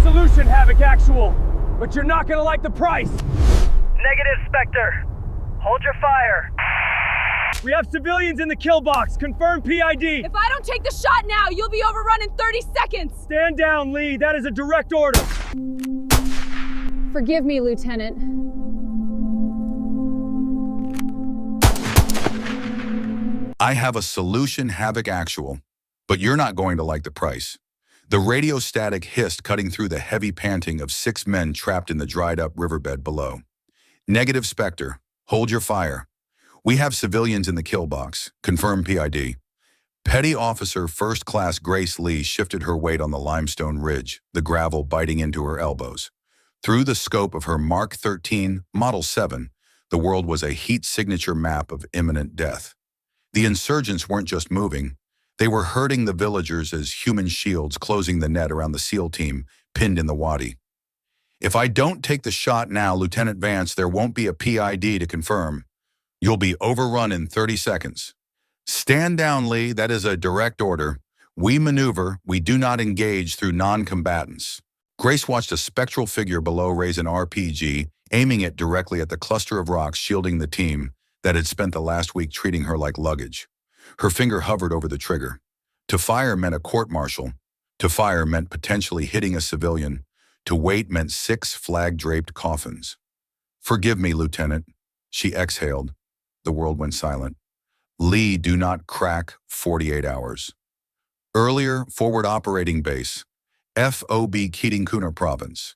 solution, Havoc Actual, but you're not gonna like the price. Negative, Spectre. Hold your fire. We have civilians in the kill box. Confirm PID. If I don't take the shot now, you'll be overrun in 30 seconds. Stand down, Lee. That is a direct order. Forgive me, Lieutenant. I have a solution, Havoc Actual, but you're not going to like the price. The radio static hissed, cutting through the heavy panting of 6 men trapped in the dried-up riverbed below. Negative, Spectre. Hold your fire. We have civilians in the kill box. Confirm PID. Petty Officer First Class Grace Lee shifted her weight on the limestone ridge, the gravel biting into her elbows. Through the scope of her Mark 13 Model 7, the world was a heat signature map of imminent death. The insurgents weren't just moving. They were herding the villagers as human shields, closing the net around the SEAL team pinned in the wadi. If I don't take the shot now, Lieutenant Vance, there won't be a PID to confirm. You'll be overrun in 30 seconds. Stand down, Lee. That is a direct order. We maneuver. We do not engage through non-combatants. Grace watched a spectral figure below raise an RPG, aiming it directly at the cluster of rocks shielding the team that had spent the last week treating her like luggage. Her finger hovered over the trigger. To fire meant a court-martial. To fire meant potentially hitting a civilian. To wait meant 6 flag-draped coffins. Forgive me, Lieutenant. She exhaled. The world went silent. Lee, do not crack 48 hours. Earlier, forward operating base. FOB Keating Kunar Province.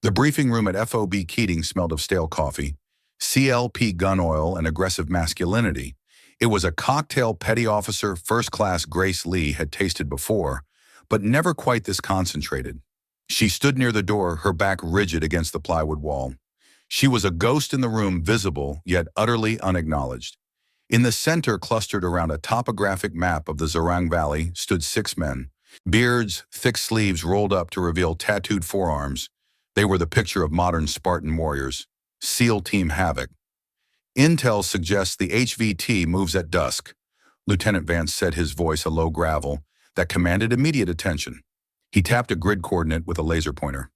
The briefing room at FOB Keating smelled of stale coffee, CLP gun oil, and aggressive masculinity. It was a cocktail Petty Officer First Class Grace Lee had tasted before, but never quite this concentrated. She stood near the door, her back rigid against the plywood wall. She was a ghost in the room, visible, yet utterly unacknowledged. In the center, clustered around a topographic map of the Zerang Valley, stood 6 men. Beards, thick sleeves rolled up to reveal tattooed forearms. They were the picture of modern Spartan warriors. SEAL Team Havoc. Intel suggests the HVT moves at dusk. Lieutenant Vance said, his voice a low gravel that commanded immediate attention. He tapped a grid coordinate with a laser pointer.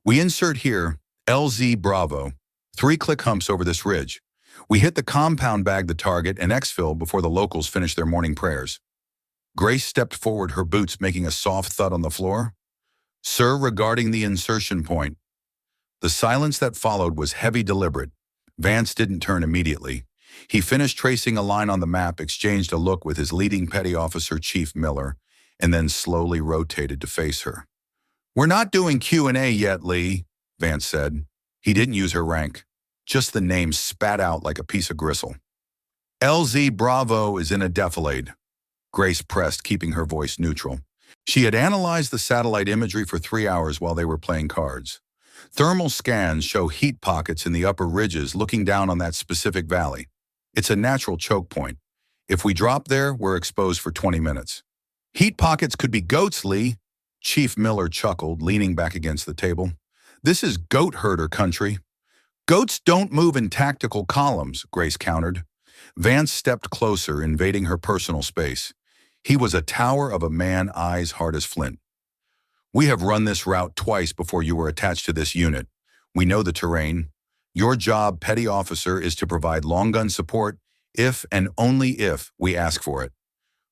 We insert here, LZ Bravo, 3 click humps over this ridge. We hit the compound, bag the target, and exfil before the locals finish their morning prayers. Grace stepped forward, her boots making a soft thud on the floor. Sir, regarding the insertion point. The silence that followed was heavy, deliberate. Vance didn't turn immediately. He finished tracing a line on the map, exchanged a look with his leading petty officer, Chief Miller, and then slowly rotated to face her. We're not doing Q&A yet, Lee, Vance said. He didn't use her rank. Just the name spat out like a piece of gristle. LZ Bravo is in a defilade. Grace pressed, keeping her voice neutral. She had analyzed the satellite imagery for 3 hours while they were playing cards. Thermal scans show heat pockets in the upper ridges looking down on that specific valley. It's a natural choke point. If we drop there, we're exposed for 20 minutes. Heat pockets could be goats, Lee. Chief Miller chuckled, leaning back against the table. This is goat herder country. Goats don't move in tactical columns, Grace countered. Vance stepped closer, invading her personal space. He was a tower of a man, eyes hard as flint. We have run this route twice before you were attached to this unit. We know the terrain. Your job, petty officer, is to provide long gun support if and only if we ask for it.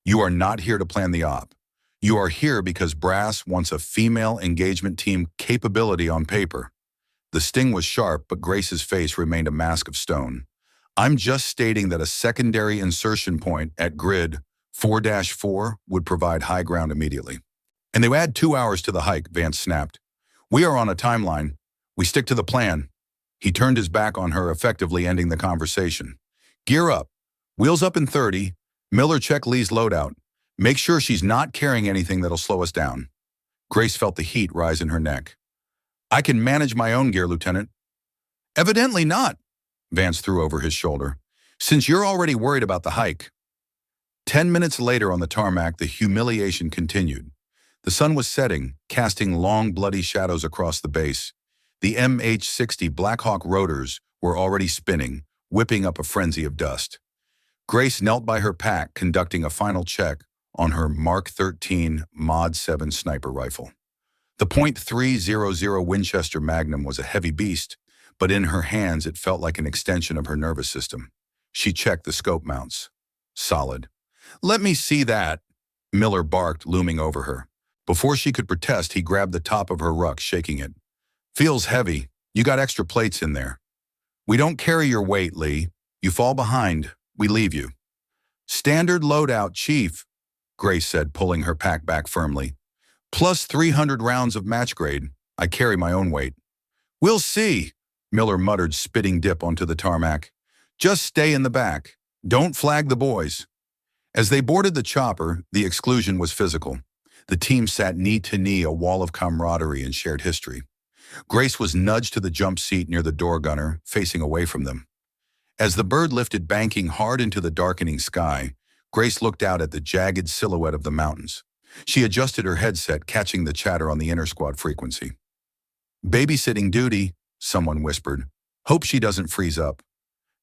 You are not here to plan the op. You are here because Brass wants a female engagement team capability on paper. The sting was sharp, but Grace's face remained a mask of stone. I'm just stating that a secondary insertion point at grid 4-4 would provide high ground immediately. And they would add 2 hours to the hike, Vance snapped. We are on a timeline. We stick to the plan. He turned his back on her, effectively ending the conversation. Gear up. Wheels up in 30. Miller, check Lee's loadout. Make sure she's not carrying anything that'll slow us down. Grace felt the heat rise in her neck. I can manage my own gear, Lieutenant. Evidently not, Vance threw over his shoulder, since you're already worried about the hike. 10 minutes later on the tarmac, the humiliation continued. The sun was setting, casting long, bloody shadows across the base. The MH-60 Blackhawk rotors were already spinning, whipping up a frenzy of dust. Grace knelt by her pack, conducting a final check on her Mark 13 Mod 7 sniper rifle. The .300 Winchester Magnum was a heavy beast, but in her hands it felt like an extension of her nervous system. She checked the scope mounts. Solid. "Let me see that," Miller barked, looming over her. Before she could protest, he grabbed the top of her ruck, shaking it. "Feels heavy. You got extra plates in there." "We don't carry your weight, Lee. You fall behind, we leave you." "Standard loadout, Chief," Grace said, pulling her pack back firmly. "Plus 300 rounds of match grade. I carry my own weight." "We'll see," Miller muttered, spitting dip onto the tarmac. "Just stay in the back. Don't flag the boys." As they boarded the chopper, the exclusion was physical. The team sat knee to knee, a wall of camaraderie and shared history. Grace was nudged to the jump seat near the door gunner, facing away from them. As the bird lifted, banking hard into the darkening sky, Grace looked out at the jagged silhouette of the mountains. She adjusted her headset, catching the chatter on the inter-squad frequency. "Babysitting duty," someone whispered. "Hope she doesn't freeze up."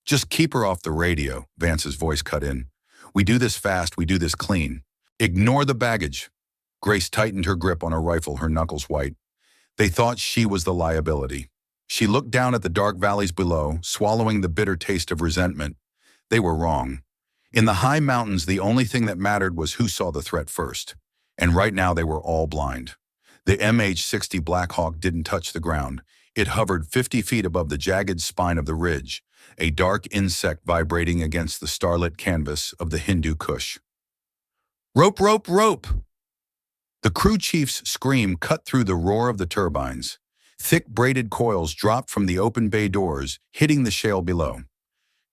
"Just keep her off the radio," Vance's voice cut in. "We do this fast, we do this clean. Ignore the baggage." Grace tightened her grip on her rifle, her knuckles white. They thought she was the liability. She looked down at the dark valleys below, swallowing the bitter taste of resentment. They were wrong. In the high mountains, the only thing that mattered was who saw the threat first. And right now they were all blind. The MH-60 Black Hawk didn't touch the ground. It hovered 50 feet above the jagged spine of the ridge, a dark insect vibrating against the starlit canvas of the Hindu Kush. "Rope, rope, rope!" The crew chief's scream cut through the roar of the turbines. Thick braided coils dropped from the open bay doors, hitting the shale below.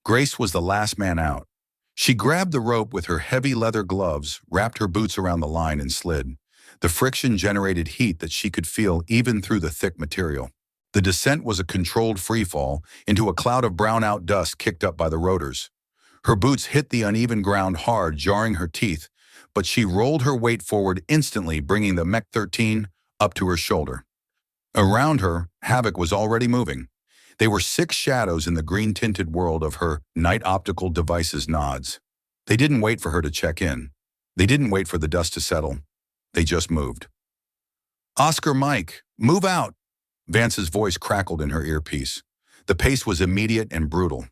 Grace was the last man out. She grabbed the rope with her heavy leather gloves, wrapped her boots around the line, and slid. The friction generated heat that she could feel even through the thick material. The descent was a controlled freefall into a cloud of brown-out dust kicked up by the rotors. Her boots hit the uneven ground hard, jarring her teeth, but she rolled her weight forward instantly, bringing the Mech-13 up to her shoulder. Around her, havoc was already moving. They were 6 shadows in the green-tinted world of her night optical device's nods. They didn't wait for her to check in. They didn't wait for the dust to settle. They just moved. "Oscar Mike, move out!" Vance's voice crackled in her earpiece. The pace was immediate and brutal.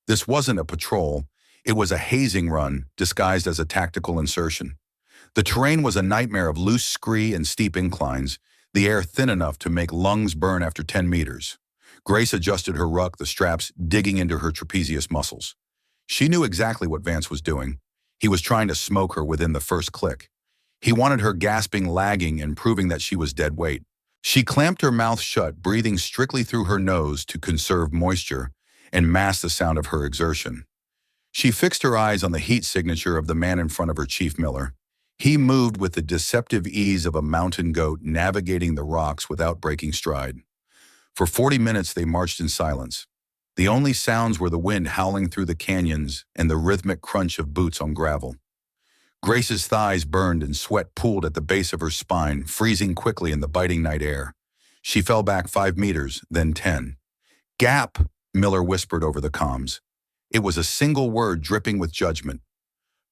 This wasn't a patrol. It was a hazing run, disguised as a tactical insertion. The terrain was a nightmare of loose scree and steep inclines, the air thin enough to make lungs burn after 10 meters. Grace adjusted her ruck, the straps digging into her trapezius muscles. She knew exactly what Vance was doing. He was trying to smoke her within the first click. He wanted her gasping, lagging, and proving that she was dead weight. She clamped her mouth shut, breathing strictly through her nose to conserve moisture and mask the sound of her exertion. She fixed her eyes on the heat signature of the man in front of her, Chief Miller. He moved with the deceptive ease of a mountain goat navigating the rocks without breaking stride. For 40 minutes they marched in silence. The only sounds were the wind howling through the canyons and the rhythmic crunch of boots on gravel. Grace's thighs burned and sweat pooled at the base of her spine, freezing quickly in the biting night air. She fell back 5 meters, then 10. "Gap," Miller whispered over the comms. It was a single word dripping with judgment.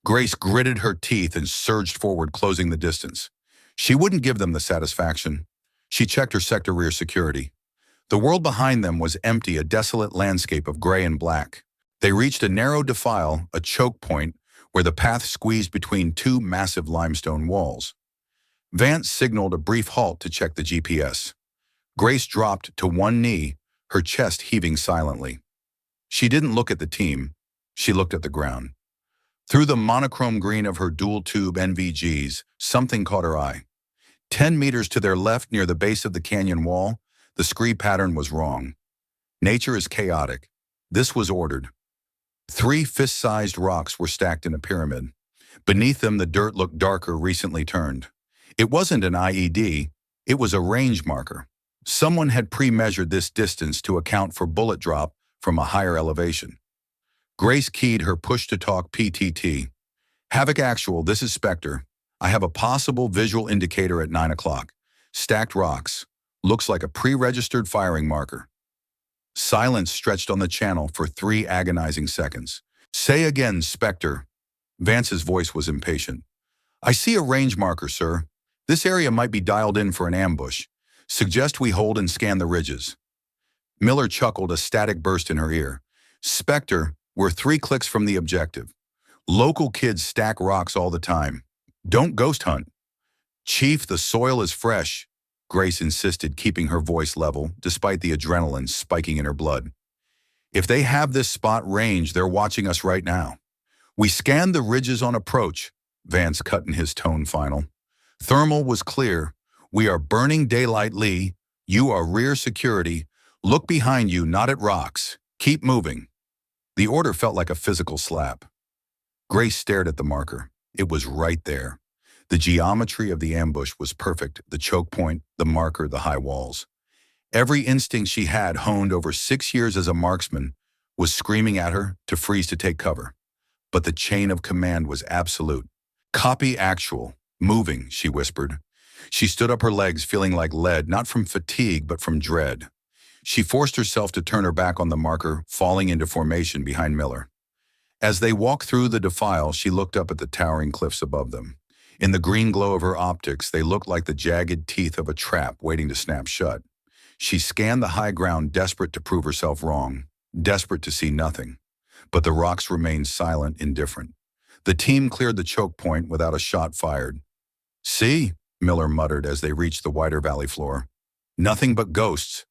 Grace gritted her teeth and surged forward, closing the distance. She wouldn't give them the satisfaction. She checked her sector rear security. The world behind them was empty, a desolate landscape of gray and black. They reached a narrow defile, a choke point, where the path squeezed between 2 massive limestone walls. Vance signaled a brief halt to check the GPS. Grace dropped to one knee, her chest heaving silently. She didn't look at the team. She looked at the ground. Through the monochrome green of her dual-tube NVGs, something caught her eye. 10 meters to their left, near the base of the canyon wall, the scree pattern was wrong. Nature is chaotic. This was ordered. 3 fist-sized rocks were stacked in a pyramid. Beneath them, the dirt looked darker, recently turned. It wasn't an IED. It was a range marker. Someone had pre-measured this distance to account for bullet drop from a higher elevation. Grace keyed her push-to-talk PTT. "Havoc Actual, this is Spectre. I have a possible visual indicator at 9 o'clock. Stacked rocks. Looks like a pre-registered firing marker." Silence stretched on the channel for 3 agonizing seconds. "Say again, Spectre." Vance's voice was impatient. "I see a range marker, sir. This area might be dialed in for an ambush. Suggest we hold and scan the ridges. Miller chuckled, a static burst in her ear. Spectre, we're 3 clicks from the objective. Local kids stack rocks all the time. Don't ghost hunt. Chief, the soil is fresh, Grace insisted, keeping her voice level despite the adrenaline spiking in her blood. If they have this spot ranged, they're watching us right now. We scanned the ridges on approach, Vance cut in his tone final. Thermal was clear. We are burning daylight, Lee. You are rear security. Look behind you, not at rocks. Keep moving. The order felt like a physical slap. Grace stared at the marker. It was right there. The geometry of the ambush was perfect, the choke point, the marker, the high walls. Every instinct she had honed over 6 years as a marksman was screaming at her to freeze to take cover. But the chain of command was absolute. Copy actual. Moving, she whispered. She stood up her legs, feeling like lead, not from fatigue, but from dread. She forced herself to turn her back on the marker, falling into formation behind Miller. As they walked through the defile, she looked up at the towering cliffs above them. In the green glow of her optics, they looked like the jagged teeth of a trap waiting to snap shut. She scanned the high ground, desperate to prove herself wrong, desperate to see nothing. But the rocks remained silent, indifferent. The team cleared the choke point without a shot fired. See, Miller muttered as they reached the wider valley floor. Nothing but ghosts.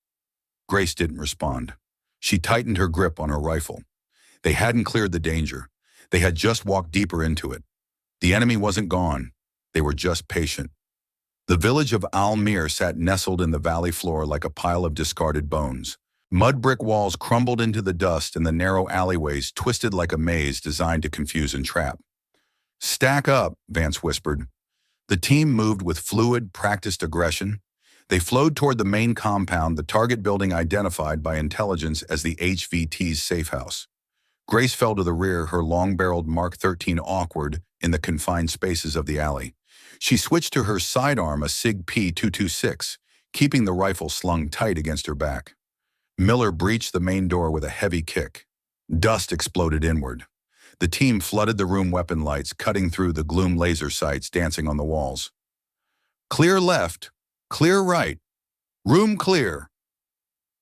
Grace didn't respond. She tightened her grip on her rifle. They hadn't cleared the danger. They had just walked deeper into it. The enemy wasn't gone. They were just patient. The village of Almir sat nestled in the valley floor like a pile of discarded bones. Mud brick walls crumbled into the dust and the narrow alleyways twisted like a maze designed to confuse and trap. Stack up, Vance whispered. The team moved with fluid, practiced aggression. They flowed toward the main compound, the target building identified by intelligence as the HVT's safe house. Grace fell to the rear, her long-barreled Mark 13 awkward in the confined spaces of the alley. She switched to her sidearm, a SIG P226, keeping the rifle slung tight against her back. Miller breached the main door with a heavy kick. Dust exploded inward. The team flooded the room, weapon lights cutting through the gloom, laser sights dancing on the walls. Clear left, clear right, room clear.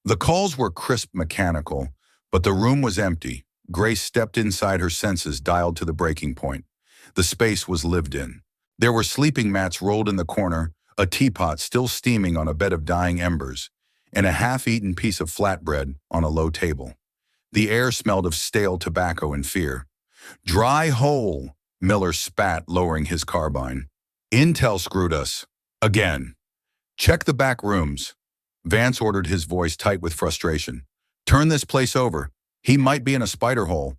The calls were crisp, mechanical, but the room was empty. Grace stepped inside, her senses dialed to the breaking point. The space was lived in. There were sleeping mats rolled in the corner, a teapot still steaming on a bed of dying embers, and a half-eaten piece of flatbread on a low table. The air smelled of stale tobacco and fear. Dry hole, Miller spat, lowering his carbine. Intel screwed us. Again. Check the back rooms. Vance ordered, his voice tight with frustration. Turn this place over. He might be in a spider hole.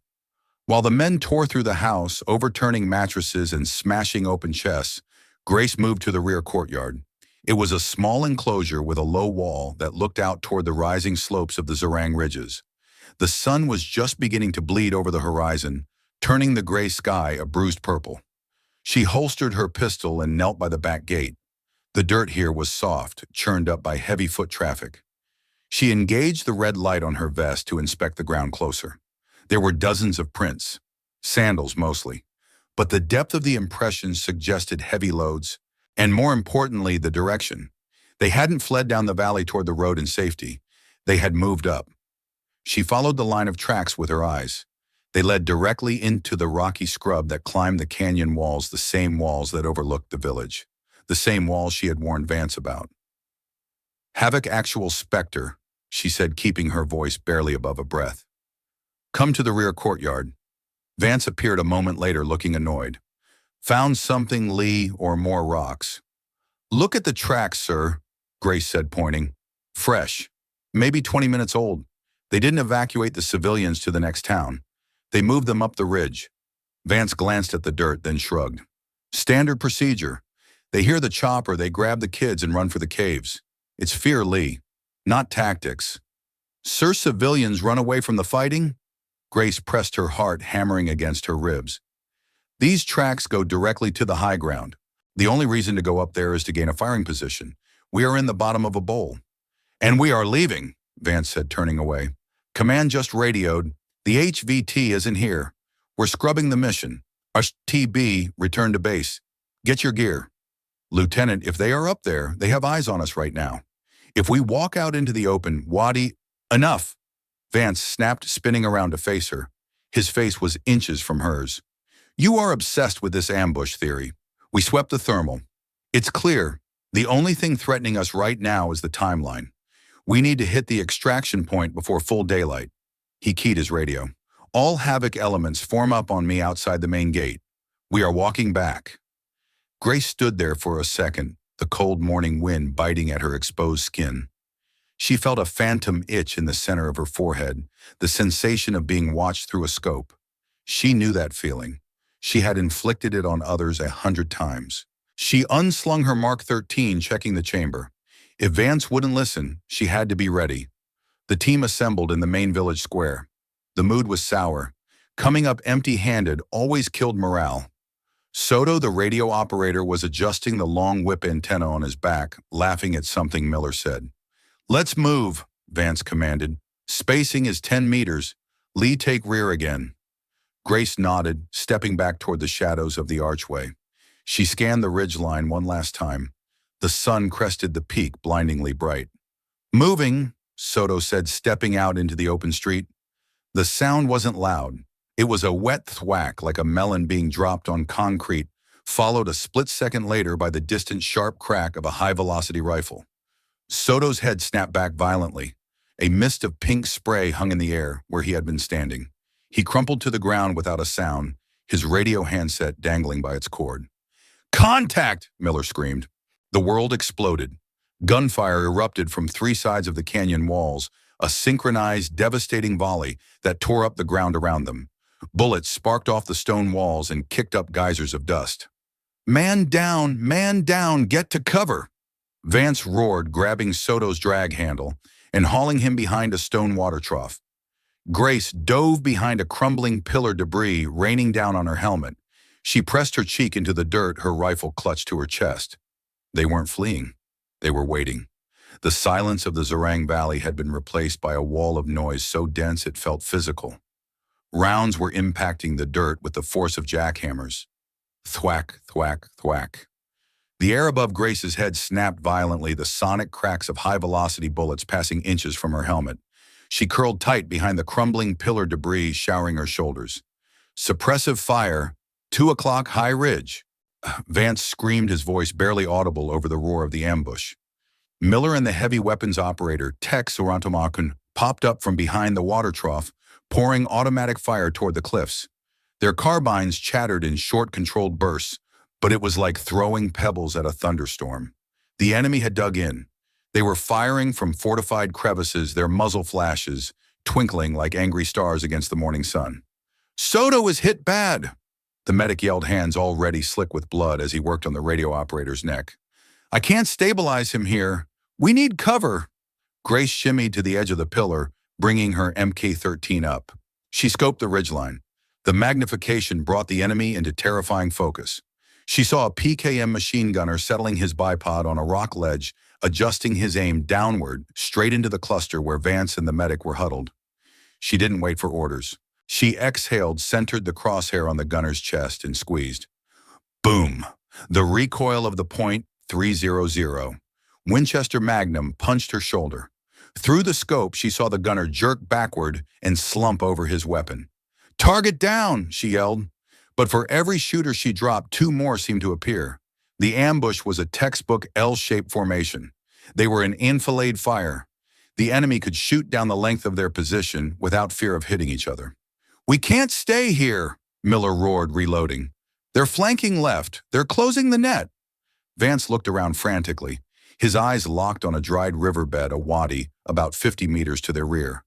While the men tore through the house, overturning mattresses and smashing open chests, Grace moved to the rear courtyard. It was a small enclosure with a low wall that looked out toward the rising slopes of the Zerang ridges. The sun was just beginning to bleed over the horizon, turning the gray sky a bruised purple. She holstered her pistol and knelt by the back gate. The dirt here was soft, churned up by heavy foot traffic. She engaged the red light on her vest to inspect the ground closer. There were dozens of prints, sandals mostly, but the depth of the impressions suggested heavy loads, and more importantly, the direction. They hadn't fled down the valley toward the road in safety. They had moved up. She followed the line of tracks with her eyes. They led directly into the rocky scrub that climbed the canyon walls, the same walls that overlooked the village, the same walls she had warned Vance about. Havoc actual Spectre, she said, keeping her voice barely above a breath. Come to the rear courtyard. Vance appeared a moment later, looking annoyed. Found something, Lee, or more rocks? Look at the tracks, sir, Grace said, pointing. Fresh. Maybe 20 minutes old. They didn't evacuate the civilians to the next town. They moved them up the ridge. Vance glanced at the dirt, then shrugged. Standard procedure. They hear the chopper, they grab the kids and run for the caves. It's fear, Lee, not tactics. Sir, civilians run away from the fighting? Grace pressed her heart, hammering against her ribs. These tracks go directly to the high ground. The only reason to go up there is to gain a firing position. We are in the bottom of a bowl. And we are leaving, Vance said, turning away. Command just radioed. The HVT isn't here. We're scrubbing the mission. Our TB, return to base. Get your gear. Lieutenant, if they are up there, they have eyes on us right now. If we walk out into the open, Wadi, enough! Vance snapped, spinning around to face her. His face was inches from hers. You are obsessed with this ambush theory. We swept the thermal. It's clear. The only thing threatening us right now is the timeline. We need to hit the extraction point before full daylight. He keyed his radio. All Havoc elements form up on me outside the main gate. We are walking back. Grace stood there for a second, the cold morning wind biting at her exposed skin. She felt a phantom itch in the center of her forehead, the sensation of being watched through a scope. She knew that feeling. She had inflicted it on others 100 times. She unslung her Mark 13, checking the chamber. If Vance wouldn't listen, she had to be ready. The team assembled in the main village square. The mood was sour. Coming up empty-handed always killed morale. Soto, the radio operator, was adjusting the long whip antenna on his back, laughing at something Miller said. Let's move, Vance commanded. Spacing is 10 meters. Lee, take rear again. Grace nodded, stepping back toward the shadows of the archway. She scanned the ridgeline one last time. The sun crested the peak, blindingly bright. Moving, Soto said, stepping out into the open street. The sound wasn't loud. It was a wet thwack like a melon being dropped on concrete, followed a split second later by the distant sharp crack of a high-velocity rifle. Soto's head snapped back violently. A mist of pink spray hung in the air where he had been standing. He crumpled to the ground without a sound, his radio handset dangling by its cord. Contact! Miller screamed. The world exploded. Gunfire erupted from three sides of the canyon walls, a synchronized, devastating volley that tore up the ground around them. Bullets sparked off the stone walls and kicked up geysers of dust. Man down, get to cover! Vance roared, grabbing Soto's drag handle and hauling him behind a stone water trough. Grace dove behind a crumbling pillar debris raining down on her helmet. She pressed her cheek into the dirt, her rifle clutched to her chest. They weren't fleeing. They were waiting. The silence of the Zerang Valley had been replaced by a wall of noise so dense it felt physical. Rounds were impacting the dirt with the force of jackhammers. Thwack, thwack, thwack. The air above Grace's head snapped violently, the sonic cracks of high-velocity bullets passing inches from her helmet. She curled tight behind the crumbling pillar debris showering her shoulders. Suppressive fire, 2 o'clock High Ridge. Vance screamed, his voice barely audible over the roar of the ambush. Miller and the heavy weapons operator, Tex Orantomakun, popped up from behind the water trough, pouring automatic fire toward the cliffs. Their carbines chattered in short, controlled bursts, but it was like throwing pebbles at a thunderstorm. The enemy had dug in. They were firing from fortified crevices, their muzzle flashes twinkling like angry stars against the morning sun. Soto is hit bad! The medic yelled, hands already slick with blood as he worked on the radio operator's neck. I can't stabilize him here. We need cover. Grace shimmied to the edge of the pillar, bringing her MK-13 up. She scoped the ridgeline. The magnification brought the enemy into terrifying focus. She saw a PKM machine gunner settling his bipod on a rock ledge, adjusting his aim downward, straight into the cluster where Vance and the medic were huddled. She didn't wait for orders. She exhaled, centered the crosshair on the gunner's chest, and squeezed. Boom! The recoil of the .300. Winchester Magnum punched her shoulder. Through the scope, she saw the gunner jerk backward and slump over his weapon. Target down, she yelled. But for every shooter she dropped, 2 more seemed to appear. The ambush was a textbook L-shaped formation. They were in enfilade fire. The enemy could shoot down the length of their position without fear of hitting each other. We can't stay here, Miller roared, reloading. They're flanking left. They're closing the net. Vance looked around frantically. His eyes locked on a dried riverbed, a wadi, about 50 meters to their rear.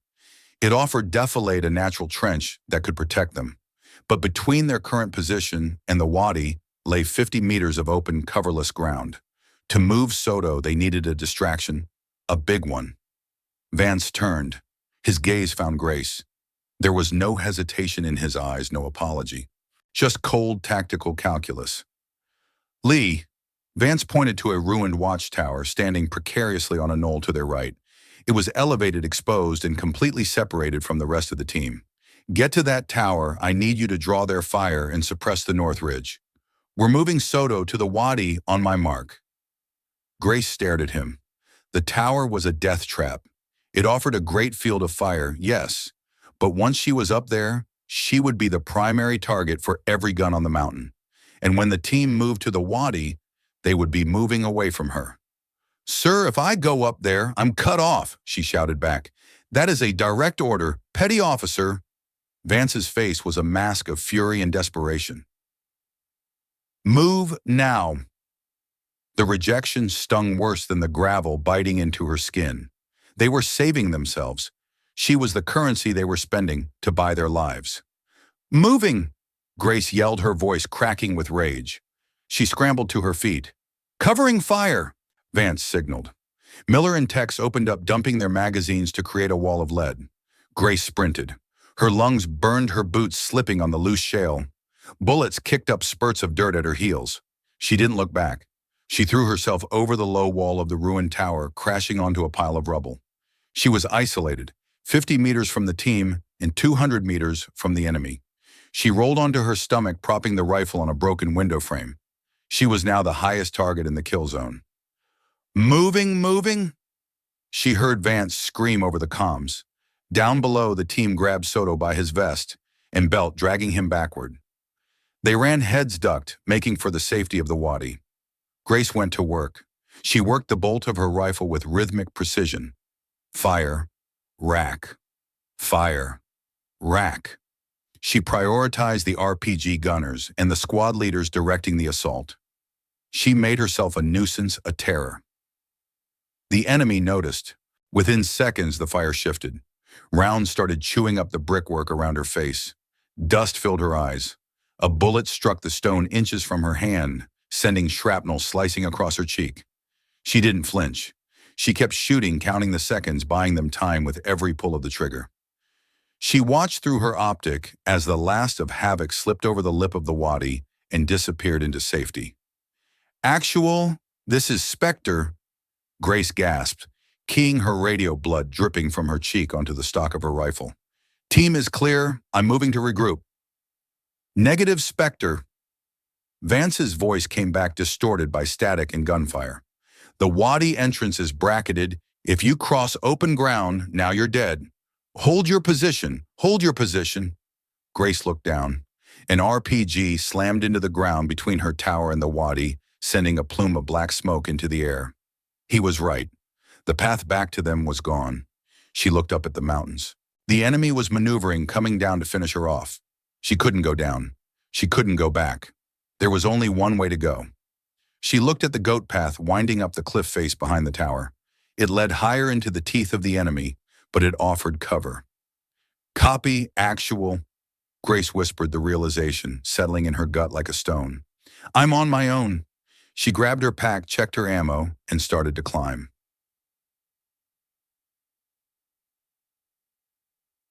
It offered defilade, a natural trench that could protect them. But between their current position and the wadi lay 50 meters of open, coverless ground. To move Soto, they needed a distraction, a big one. Vance turned. His gaze found Grace. There was no hesitation in his eyes, no apology. Just cold tactical calculus. Lee, Vance pointed to a ruined watchtower standing precariously on a knoll to their right. It was elevated, exposed, and completely separated from the rest of the team. Get to that tower. I need you to draw their fire and suppress the North Ridge. We're moving Soto to the wadi on my mark. Grace stared at him. The tower was a death trap. It offered a great field of fire, yes, but once she was up there, she would be the primary target for every gun on the mountain. And when the team moved to the wadi, they would be moving away from her. "Sir, if I go up there, I'm cut off," she shouted back. "That is a direct order, petty officer." Vance's face was a mask of fury and desperation. "Move now." The rejection stung worse than the gravel biting into her skin. They were saving themselves. She was the currency they were spending to buy their lives. "Moving!" Grace yelled, her voice cracking with rage. She scrambled to her feet. "Covering fire!" Vance signaled. Miller and Tex opened up, dumping their magazines to create a wall of lead. Grace sprinted. Her lungs burned, her boots slipping on the loose shale. Bullets kicked up spurts of dirt at her heels. She didn't look back. She threw herself over the low wall of the ruined tower, crashing onto a pile of rubble. She was isolated, 50 meters from the team and 200 meters from the enemy. She rolled onto her stomach, propping the rifle on a broken window frame. She was now the highest target in the kill zone. "Moving, moving!" She heard Vance scream over the comms. Down below, the team grabbed Soto by his vest and belt, dragging him backward. They ran heads ducked, making for the safety of the wadi. Grace went to work. She worked the bolt of her rifle with rhythmic precision. Fire, rack, fire, rack. She prioritized the RPG gunners and the squad leaders directing the assault. She made herself a nuisance, a terror. The enemy noticed. Within seconds, the fire shifted. Rounds started chewing up the brickwork around her face. Dust filled her eyes. A bullet struck the stone inches from her hand, sending shrapnel slicing across her cheek. She didn't flinch. She kept shooting, counting the seconds, buying them time with every pull of the trigger. She watched through her optic as the last of havoc slipped over the lip of the wadi and disappeared into safety. "Actual, this is Spectre," Grace gasped, keying her radio, blood dripping from her cheek onto the stock of her rifle. "Team is clear. I'm moving to regroup." "Negative, Spectre." Vance's voice came back, distorted by static and gunfire. "The wadi entrance is bracketed. If you cross open ground, now you're dead. Hold your position. Hold your position." Grace looked down. An RPG slammed into the ground between her tower and the wadi, sending a plume of black smoke into the air. He was right. The path back to them was gone. She looked up at the mountains. The enemy was maneuvering, coming down to finish her off. She couldn't go down. She couldn't go back. There was only one way to go. She looked at the goat path winding up the cliff face behind the tower. It led higher into the teeth of the enemy, but it offered cover. "Copy, actual," Grace whispered, the realization settling in her gut like a stone. "I'm on my own." She grabbed her pack, checked her ammo, and started to climb.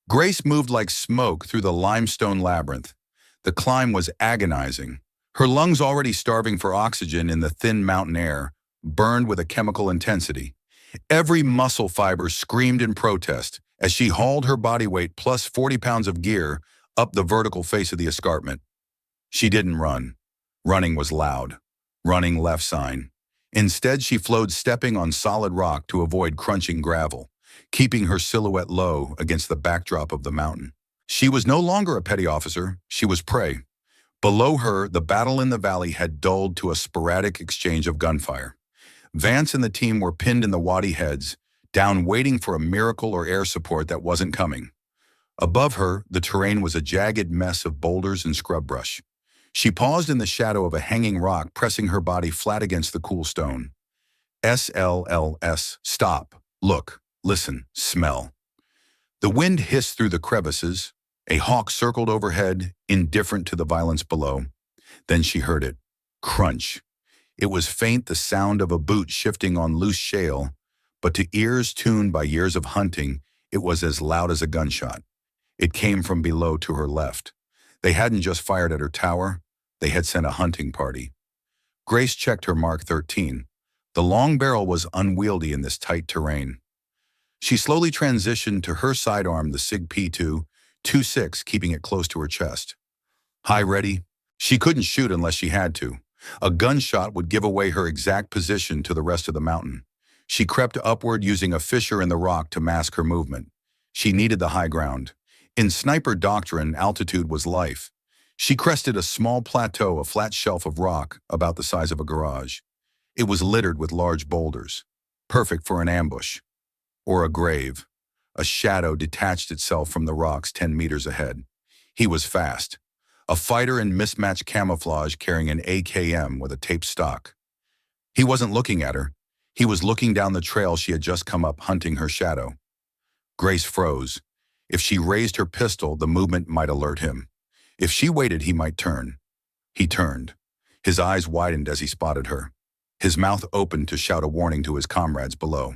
Grace moved like smoke through the limestone labyrinth. The climb was agonizing. Her lungs, already starving for oxygen in the thin mountain air, burned with a chemical intensity. Every muscle fiber screamed in protest as she hauled her body weight plus 40 pounds of gear up the vertical face of the escarpment. She didn't run. Running was loud. Running left sign. Instead, she flowed, stepping on solid rock to avoid crunching gravel, keeping her silhouette low against the backdrop of the mountain. She was no longer a petty officer. She was prey. Below her, the battle in the valley had dulled to a sporadic exchange of gunfire. Vance and the team were pinned in the wadi heads, down waiting for a miracle or air support that wasn't coming. Above her, the terrain was a jagged mess of boulders and scrub brush. She paused in the shadow of a hanging rock, pressing her body flat against the cool stone. SLLS, stop, look, listen, smell. The wind hissed through the crevices. A hawk circled overhead, indifferent to the violence below. Then she heard it. Crunch. It was faint, the sound of a boot shifting on loose shale, but to ears tuned by years of hunting, it was as loud as a gunshot. It came from below to her left. They hadn't just fired at her tower, they had sent a hunting party. Grace checked her Mark 13. The long barrel was unwieldy in this tight terrain. She slowly transitioned to her sidearm, the SIG P2, 2.6, keeping it close to her chest. "High ready?" She couldn't shoot unless she had to. A gunshot would give away her exact position to the rest of the mountain. She crept upward using a fissure in the rock to mask her movement. She needed the high ground. In sniper doctrine, altitude was life. She crested a small plateau, a flat shelf of rock about the size of a garage. It was littered with large boulders, perfect for an ambush or a grave. A shadow detached itself from the rocks 10 meters ahead. He was fast, a fighter in mismatched camouflage carrying an AKM with a taped stock. He wasn't looking at her. He was looking down the trail she had just come up, hunting her shadow. Grace froze. If she raised her pistol, the movement might alert him. If she waited, he might turn. He turned. His eyes widened as he spotted her. His mouth opened to shout a warning to his comrades below.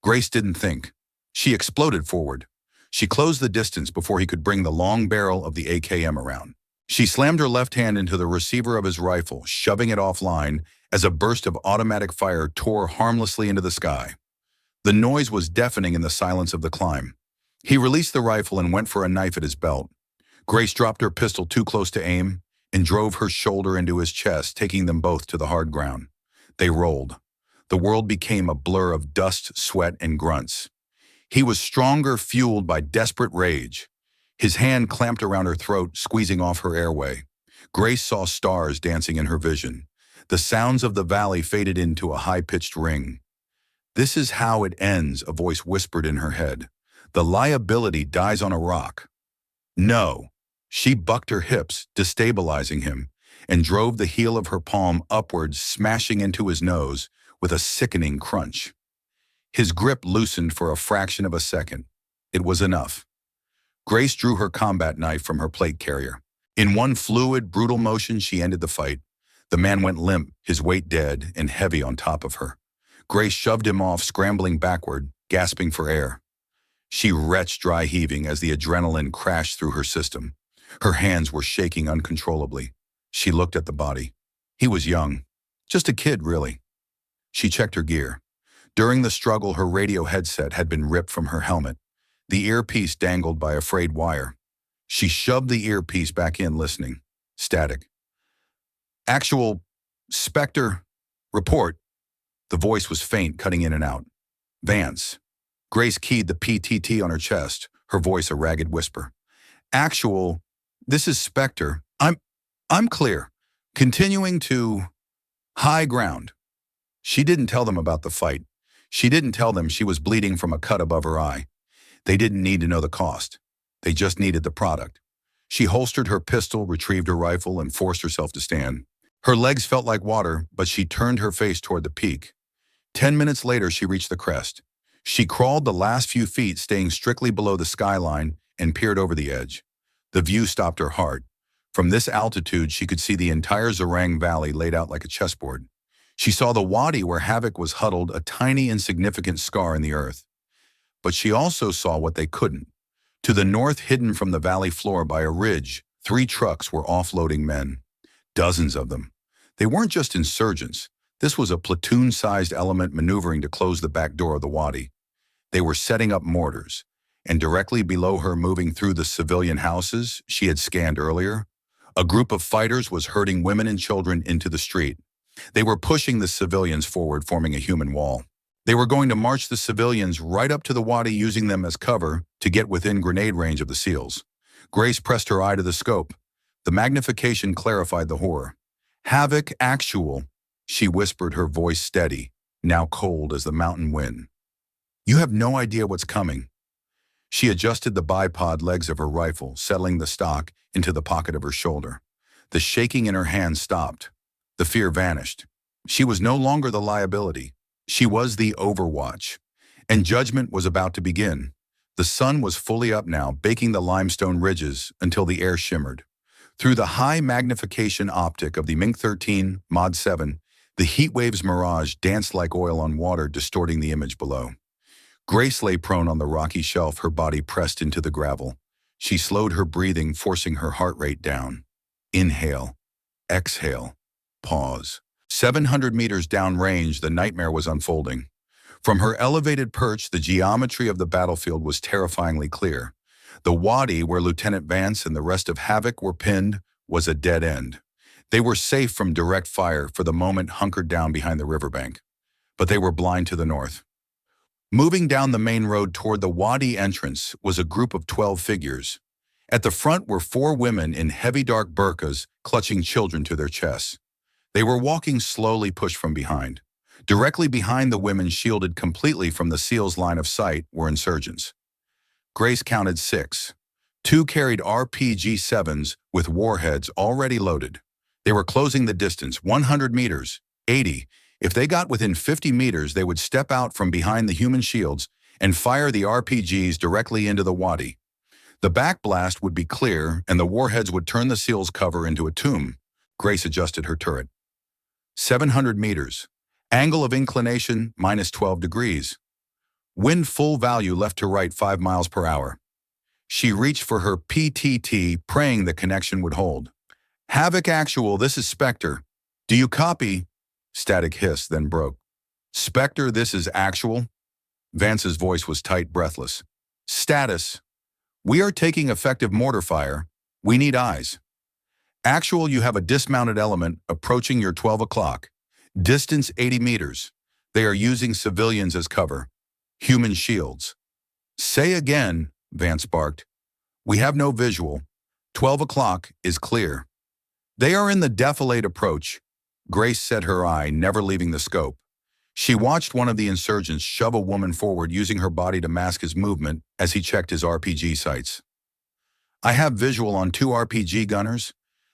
Grace didn't think. She exploded forward. She closed the distance before he could bring the long barrel of the AKM around. She slammed her left hand into the receiver of his rifle, shoving it offline as a burst of automatic fire tore harmlessly into the sky. The noise was deafening in the silence of the climb. He released the rifle and went for a knife at his belt. Grace dropped her pistol too close to aim and drove her shoulder into his chest, taking them both to the hard ground. They rolled. The world became a blur of dust, sweat, and grunts. He was stronger, fueled by desperate rage. His hand clamped around her throat, squeezing off her airway. Grace saw stars dancing in her vision. The sounds of the valley faded into a high-pitched ring. "This is how it ends," a voice whispered in her head. "The liability dies on a rock." No. She bucked her hips, destabilizing him, and drove the heel of her palm upwards, smashing into his nose with a sickening crunch. His grip loosened for a fraction of a second. It was enough. Grace drew her combat knife from her plate carrier. In one fluid, brutal motion, she ended the fight. The man went limp, his weight dead and heavy on top of her. Grace shoved him off, scrambling backward, gasping for air. She retched, dry heaving as the adrenaline crashed through her system. Her hands were shaking uncontrollably. She looked at the body. He was young. Just a kid, really. She checked her gear. During the struggle, her radio headset had been ripped from her helmet. The earpiece dangled by a frayed wire. She shoved the earpiece back in, listening. Static. "Actual Spectre report." The voice was faint, cutting in and out. "Vance." Grace keyed the PTT on her chest, her voice a ragged whisper. "Actual, this is Spectre. I'm clear. Continuing to high ground." She didn't tell them about the fight. She didn't tell them she was bleeding from a cut above her eye. They didn't need to know the cost. They just needed the product. She holstered her pistol, retrieved her rifle, and forced herself to stand. Her legs felt like water, but she turned her face toward the peak. 10 minutes later, she reached the crest. She crawled the last few feet, staying strictly below the skyline, and peered over the edge. The view stopped her heart. From this altitude, she could see the entire Zerang Valley laid out like a chessboard. She saw the wadi where Havoc was huddled, a tiny, insignificant scar in the earth. But she also saw what they couldn't. To the north, hidden from the valley floor by a ridge, 3 trucks were offloading men. Dozens of them. They weren't just insurgents. This was a platoon-sized element maneuvering to close the back door of the wadi. They were setting up mortars. And directly below her, moving through the civilian houses she had scanned earlier, a group of fighters was herding women and children into the street. They were pushing the civilians forward, forming a human wall. They were going to march the civilians right up to the wadi, using them as cover to get within grenade range of the SEALs. Grace pressed her eye to the scope. The magnification clarified the horror. "Havoc actual," she whispered, her voice steady, now cold as the mountain wind. "You have no idea what's coming." She adjusted the bipod legs of her rifle, settling the stock into the pocket of her shoulder. The shaking in her hand stopped. The fear vanished. She was no longer the liability. She was the Overwatch. And judgment was about to begin. The sun was fully up now, baking the limestone ridges until the air shimmered. Through the high magnification optic of the MiG-13 Mod 7, the heat wave's mirage danced like oil on water, distorting the image below. Grace lay prone on the rocky shelf, her body pressed into the gravel. She slowed her breathing, forcing her heart rate down. Inhale. Exhale. Pause. 700 meters downrange, the nightmare was unfolding. From her elevated perch, the geometry of the battlefield was terrifyingly clear. The wadi where Lieutenant Vance and the rest of Havoc were pinned was a dead end. They were safe from direct fire for the moment, hunkered down behind the riverbank. But they were blind to the north. Moving down the main road toward the wadi entrance was a group of 12 figures. At the front were 4 women in heavy dark burqas clutching children to their chests. They were walking slowly, pushed from behind. Directly behind the women, shielded completely from the SEALs' line of sight, were insurgents. Grace counted 6. 2 carried RPG-7s with warheads already loaded. They were closing the distance, 100 meters, 80. If they got within 50 meters, they would step out from behind the human shields and fire the RPGs directly into the wadi. The backblast would be clear, and the warheads would turn the SEALs' cover into a tomb. Grace adjusted her turret. 700 meters. Angle of inclination, minus 12 degrees. Wind full value left to right, 5 miles per hour. She reached for her PTT, praying the connection would hold. Havoc actual, this is Spectre. Do you copy? Static hiss, then broke. Spectre, this is actual? Vance's voice was tight, breathless. Status. We are taking effective mortar fire. We need eyes. Actual, you have a dismounted element approaching your 12 o'clock. Distance 80 meters. They are using civilians as cover. Human shields. Say again, Vance barked. We have no visual. 12 o'clock is clear. They are in the defilade approach. Grace set her eye, never leaving the scope. She watched one of the insurgents shove a woman forward, using her body to mask his movement as he checked his RPG sights. I have visual on 2 RPG gunners.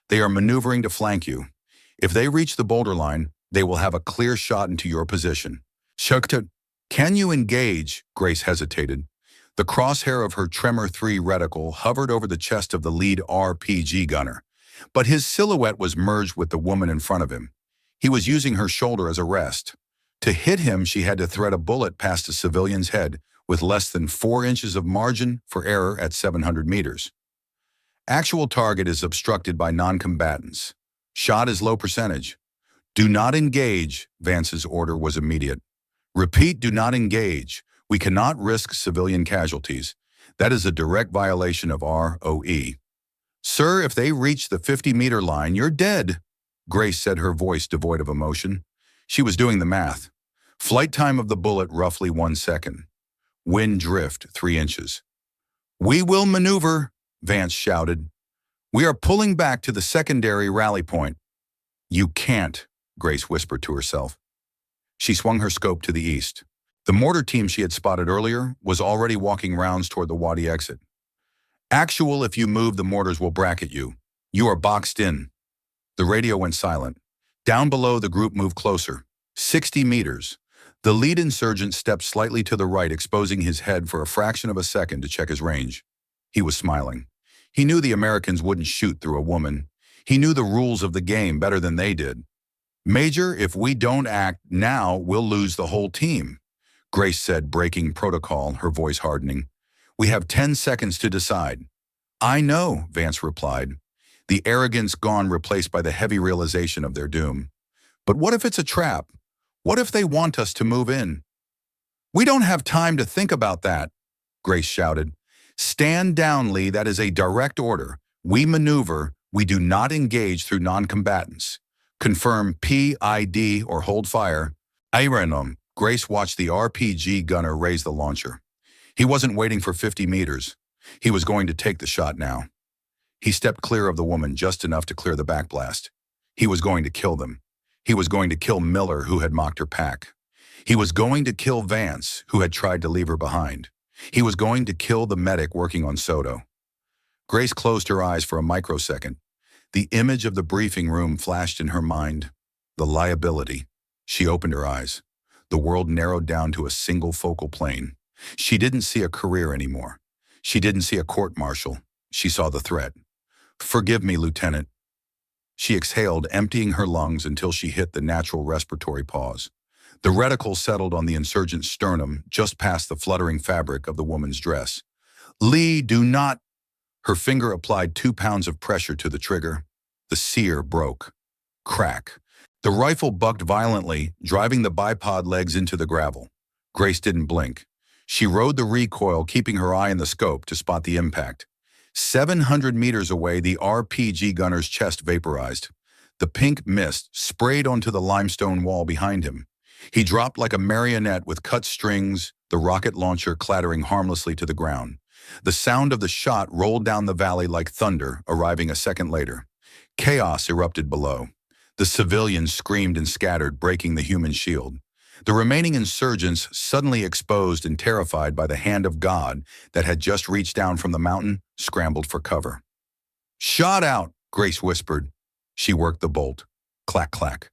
They are maneuvering to flank you. If they reach the boulder line, they will have a clear shot into your position. Shukta, can you engage? Grace hesitated. The crosshair of her Tremor 3 reticle hovered over the chest of the lead RPG gunner, but his silhouette was merged with the woman in front of him. He was using her shoulder as a rest. To hit him, she had to thread a bullet past a civilian's head with less than 4 inches of margin for error at 700 meters. Actual target is obstructed by non-combatants. Shot is low percentage. Do not engage, Vance's order was immediate. Repeat, do not engage. We cannot risk civilian casualties. That is a direct violation of ROE. Sir, if they reach the 50-meter line, you're dead, Grace said, her voice devoid of emotion. She was doing the math. Flight time of the bullet, roughly 1 second. Wind drift, 3 inches. We will maneuver, Vance shouted. We are pulling back to the secondary rally point. You can't, Grace whispered to herself. She swung her scope to the east. The mortar team she had spotted earlier was already walking rounds toward the wadi exit. Actual, if you move, the mortars will bracket you. You are boxed in. The radio went silent. Down below, the group moved closer. 60 meters. The lead insurgent stepped slightly to the right, exposing his head for a fraction of a second to check his range. He was smiling. He knew the Americans wouldn't shoot through a woman. He knew the rules of the game better than they did. Major, if we don't act now, we'll lose the whole team, Grace said, breaking protocol, her voice hardening. We have 10 seconds to decide. I know, Vance replied, the arrogance gone, replaced by the heavy realization of their doom. But what if it's a trap? What if they want us to move in? We don't have time to think about that, Grace shouted. Stand down, Lee. That is a direct order. We maneuver. We do not engage through non-combatants. Confirm PID or hold fire. Irenom. Grace watched the RPG gunner raise the launcher. He wasn't waiting for 50 meters. He was going to take the shot now. He stepped clear of the woman just enough to clear the backblast. He was going to kill them. He was going to kill Miller, who had mocked her pack. He was going to kill Vance, who had tried to leave her behind. He was going to kill the medic working on Soto. Grace closed her eyes for a microsecond. The image of the briefing room flashed in her mind. The liability. She opened her eyes. The world narrowed down to a single focal plane. She didn't see a career anymore. She didn't see a court-martial. She saw the threat. Forgive me, Lieutenant. She exhaled, emptying her lungs until she hit the natural respiratory pause. The reticle settled on the insurgent's sternum, just past the fluttering fabric of the woman's dress. Lee, do not... Her finger applied 2 pounds of pressure to the trigger. The sear broke. Crack. The rifle bucked violently, driving the bipod legs into the gravel. Grace didn't blink. She rode the recoil, keeping her eye in the scope to spot the impact. 700 meters away, the RPG gunner's chest vaporized. The pink mist sprayed onto the limestone wall behind him. He dropped like a marionette with cut strings, the rocket launcher clattering harmlessly to the ground. The sound of the shot rolled down the valley like thunder, arriving a second later. Chaos erupted below. The civilians screamed and scattered, breaking the human shield. The remaining insurgents, suddenly exposed and terrified by the hand of God that had just reached down from the mountain, scrambled for cover. "Shot out," Grace whispered. She worked the bolt. Clack, clack.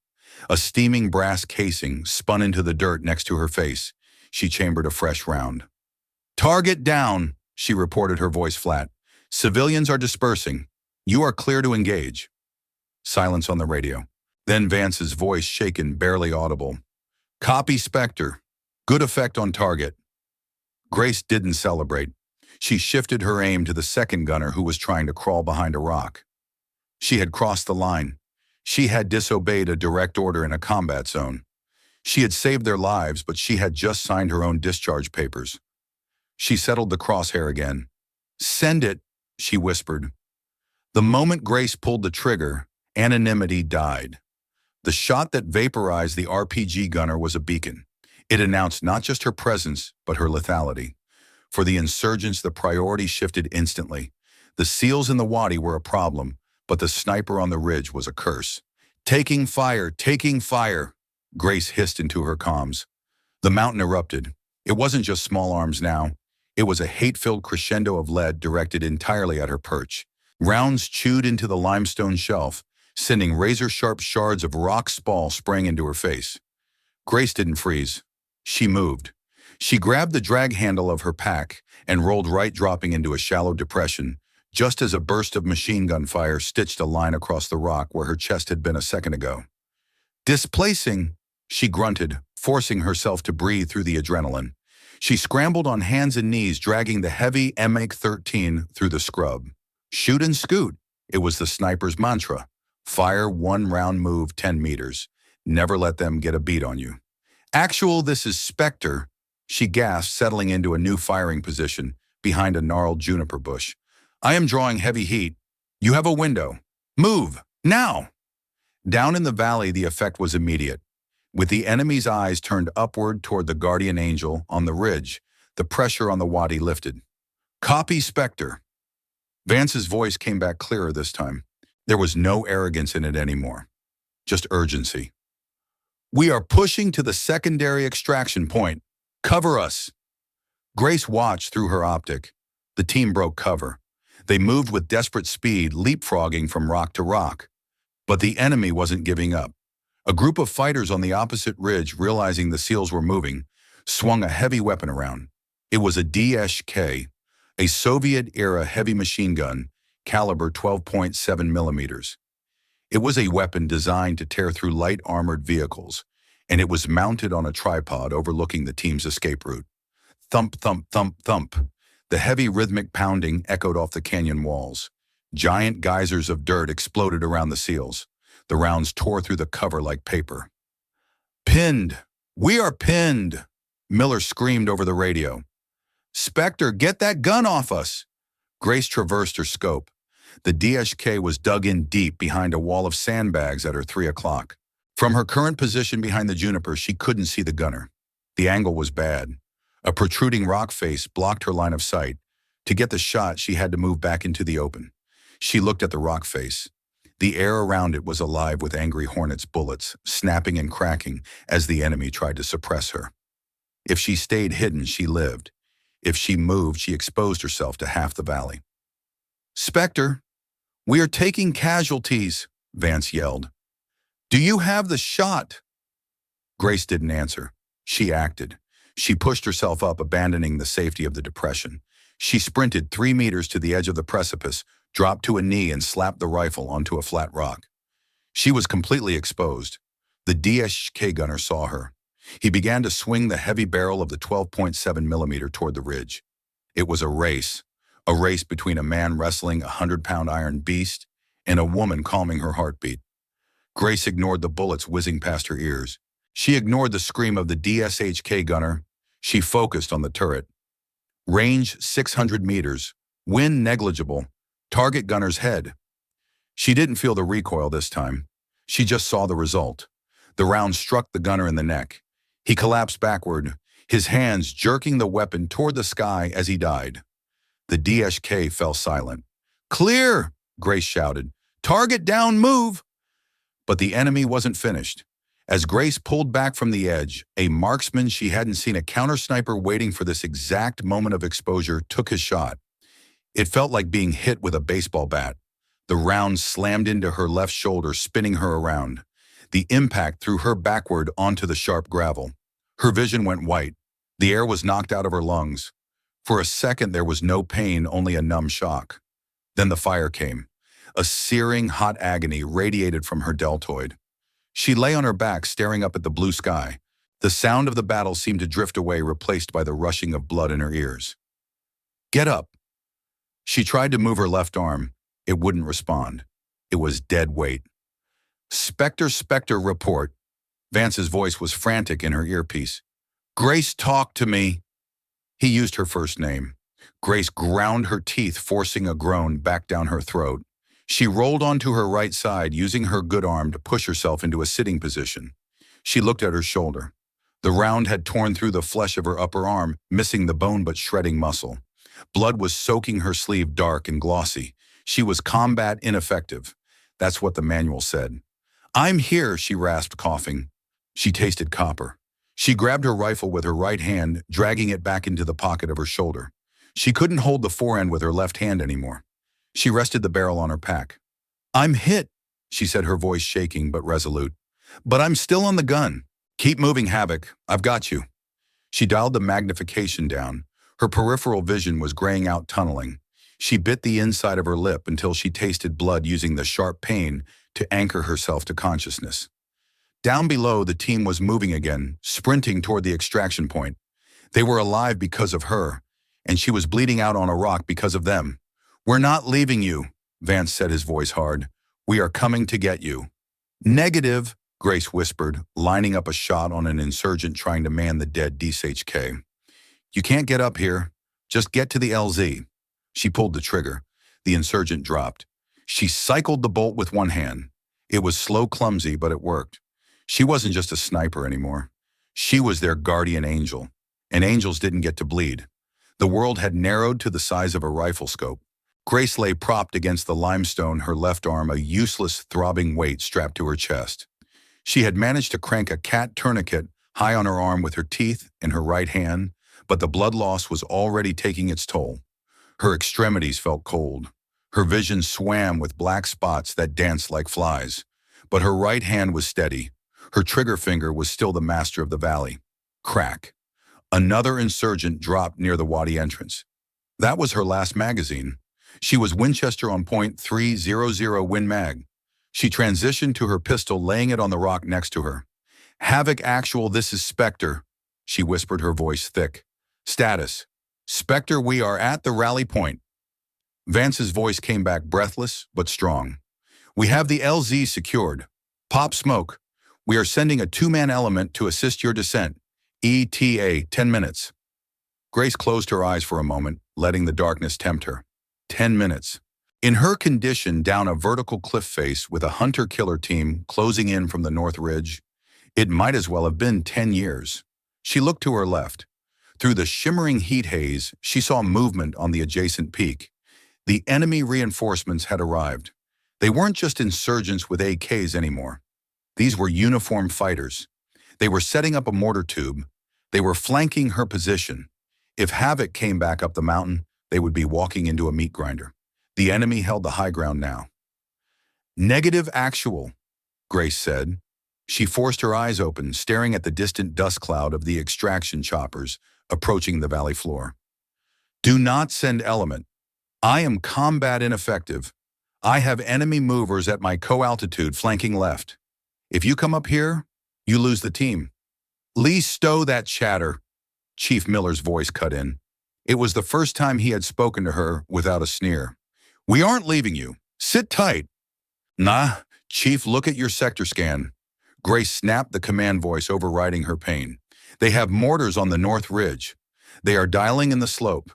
A steaming brass casing spun into the dirt next to her face. She chambered a fresh round. "Target down," she reported, her voice flat. "Civilians are dispersing. You are clear to engage." Silence on the radio. Then Vance's voice, shaken, barely audible. "Copy, Spectre. Good effect on target." Grace didn't celebrate. She shifted her aim to the second gunner who was trying to crawl behind a rock. She had crossed the line. She had disobeyed a direct order in a combat zone. She had saved their lives, but she had just signed her own discharge papers. She settled the crosshair again. "Send it," she whispered. The moment Grace pulled the trigger, anonymity died. The shot that vaporized the RPG gunner was a beacon. It announced not just her presence, but her lethality. For the insurgents, the priority shifted instantly. The SEALs in the wadi were a problem, but the sniper on the ridge was a curse. "Taking fire, taking fire," Grace hissed into her comms. The mountain erupted. It wasn't just small arms now. It was a hate-filled crescendo of lead directed entirely at her perch. Rounds chewed into the limestone shelf, sending razor-sharp shards of rock spall spraying into her face. Grace didn't freeze. She moved. She grabbed the drag handle of her pack and rolled right, dropping into a shallow depression, just as a burst of machine gun fire stitched a line across the rock where her chest had been a second ago. "Displacing," she grunted, forcing herself to breathe through the adrenaline. She scrambled on hands and knees, dragging the heavy MH-13 through the scrub. Shoot and scoot. It was the sniper's mantra. Fire one round, move 10 meters. Never let them get a beat on you. "Actual, this is Spectre," she gasped, settling into a new firing position behind a gnarled juniper bush. "I am drawing heavy heat. You have a window. Move, now!" Down in the valley, the effect was immediate. With the enemy's eyes turned upward toward the guardian angel on the ridge, the pressure on the wadi lifted. "Copy, Spectre." Vance's voice came back clearer this time. There was no arrogance in it anymore, just urgency. "We are pushing to the secondary extraction point. Cover us." Grace watched through her optic. The team broke cover. They moved with desperate speed, leapfrogging from rock to rock. But the enemy wasn't giving up. A group of fighters on the opposite ridge, realizing the SEALs were moving, swung a heavy weapon around. It was a DSK, a Soviet-era heavy machine gun, caliber 12.7 millimeters. It was a weapon designed to tear through light armored vehicles, and it was mounted on a tripod overlooking the team's escape route. Thump, thump, thump, thump. The heavy rhythmic pounding echoed off the canyon walls. Giant geysers of dirt exploded around the SEALs. The rounds tore through the cover like paper. "Pinned! We are pinned!" Miller screamed over the radio. "Spectre, get that gun off us!" Grace traversed her scope. The DSK was dug in deep behind a wall of sandbags at her 3 o'clock. From her current position behind the juniper, she couldn't see the gunner. The angle was bad. A protruding rock face blocked her line of sight. To get the shot, she had to move back into the open. She looked at the rock face. The air around it was alive with angry hornets' bullets, snapping and cracking as the enemy tried to suppress her. If she stayed hidden, she lived. If she moved, she exposed herself to half the valley. "Spectre, we are taking casualties," Vance yelled. "Do you have the shot?" Grace didn't answer. She acted. She pushed herself up, abandoning the safety of the depression. She sprinted 3 meters to the edge of the precipice, dropped to a knee, and slapped the rifle onto a flat rock. She was completely exposed. The DSK gunner saw her. He began to swing the heavy barrel of the 12.7 millimeter toward the ridge. It was a race between a man wrestling a 100-pound iron beast and a woman calming her heartbeat. Grace ignored the bullets whizzing past her ears. She ignored the scream of the DSHK gunner. She focused on the turret. Range 600 meters, wind negligible, Target gunner's head. She didn't feel the recoil this time. She just saw the result. The round struck the gunner in the neck. He collapsed backward, his hands jerking the weapon toward the sky as he died. The DSK fell silent. "Clear!" Grace shouted. "Target down, move!" But the enemy wasn't finished. As Grace pulled back from the edge, a marksman she hadn't seen a counter-sniper waiting for this exact moment of exposure took his shot. It felt like being hit with a baseball bat. The round slammed into her left shoulder, spinning her around. The impact threw her backward onto the sharp gravel. Her vision went white. The air was knocked out of her lungs. For a second, there was no pain, only a numb shock. Then the fire came. A searing, hot agony radiated from her deltoid. She lay on her back, staring up at the blue sky. The sound of the battle seemed to drift away, replaced by the rushing of blood in her ears. "Get up!" She tried to move her left arm. It wouldn't respond. It was dead weight. "Spectre, report." Vance's voice was frantic in her earpiece. "Grace, talk to me." He used her first name. Grace ground her teeth, forcing a groan back down her throat. She rolled onto her right side, using her good arm to push herself into a sitting position. She looked at her shoulder. The round had torn through the flesh of her upper arm, missing the bone but shredding muscle. Blood was soaking her sleeve, dark and glossy. She was combat ineffective. That's what the manual said. "I'm here," she rasped, coughing. She tasted copper. She grabbed her rifle with her right hand, dragging it back into the pocket of her shoulder. She couldn't hold the forend with her left hand anymore. She rested the barrel on her pack. "I'm hit," she said, her voice shaking but resolute. "But I'm still on the gun. Keep moving, Havoc. I've got you." She dialed the magnification down. Her peripheral vision was graying out, tunneling. She bit the inside of her lip until she tasted blood, using the sharp pain to anchor herself to consciousness. Down below, the team was moving again, sprinting toward the extraction point. They were alive because of her, and she was bleeding out on a rock because of them. "We're not leaving you," Vance said, his voice hard. "We are coming to get you." "Negative," Grace whispered, lining up a shot on an insurgent trying to man the dead DSK. "You can't get up here. Just get to the LZ." She pulled the trigger. The insurgent dropped. She cycled the bolt with one hand. It was slow, clumsy, but it worked. She wasn't just a sniper anymore. She was their guardian angel, and angels didn't get to bleed. The world had narrowed to the size of a rifle scope. Grace lay propped against the limestone, her left arm a useless, throbbing weight strapped to her chest. She had managed to crank a cat tourniquet high on her arm with her teeth in her right hand, but the blood loss was already taking its toll. Her extremities felt cold. Her vision swam with black spots that danced like flies. But her right hand was steady. Her trigger finger was still the master of the valley. Crack. Another insurgent dropped near the wadi entrance. That was her last magazine. She was Winchester on .300 Win Mag. She transitioned to her pistol, laying it on the rock next to her. "Havoc Actual, this is Spectre," she whispered, her voice thick. "Status. Spectre, we are at the rally point." Vance's voice came back, breathless but strong. "We have the LZ secured. Pop smoke. We are sending a two-man element to assist your descent. ETA, 10 minutes. Grace closed her eyes for a moment, letting the darkness tempt her. 10 minutes. In her condition, down a vertical cliff face with a hunter-killer team closing in from the North Ridge, it might as well have been 10 years. She looked to her left. Through the shimmering heat haze, she saw movement on the adjacent peak. The enemy reinforcements had arrived. They weren't just insurgents with AKs anymore. These were uniformed fighters. They were setting up a mortar tube. They were flanking her position. If Havoc came back up the mountain, they would be walking into a meat grinder. The enemy held the high ground now. "Negative actual," Grace said. She forced her eyes open, staring at the distant dust cloud of the extraction choppers approaching the valley floor. "Do not send element. I am combat ineffective. I have enemy movers at my co-altitude flanking left. If you come up here, you lose the team." "Lee, stow that chatter," Chief Miller's voice cut in. It was the first time he had spoken to her without a sneer. "We aren't leaving you. Sit tight." "Nah, Chief, look at your sector scan." Grace snapped the command voice, overriding her pain. "They have mortars on the North Ridge. They are dialing in the slope.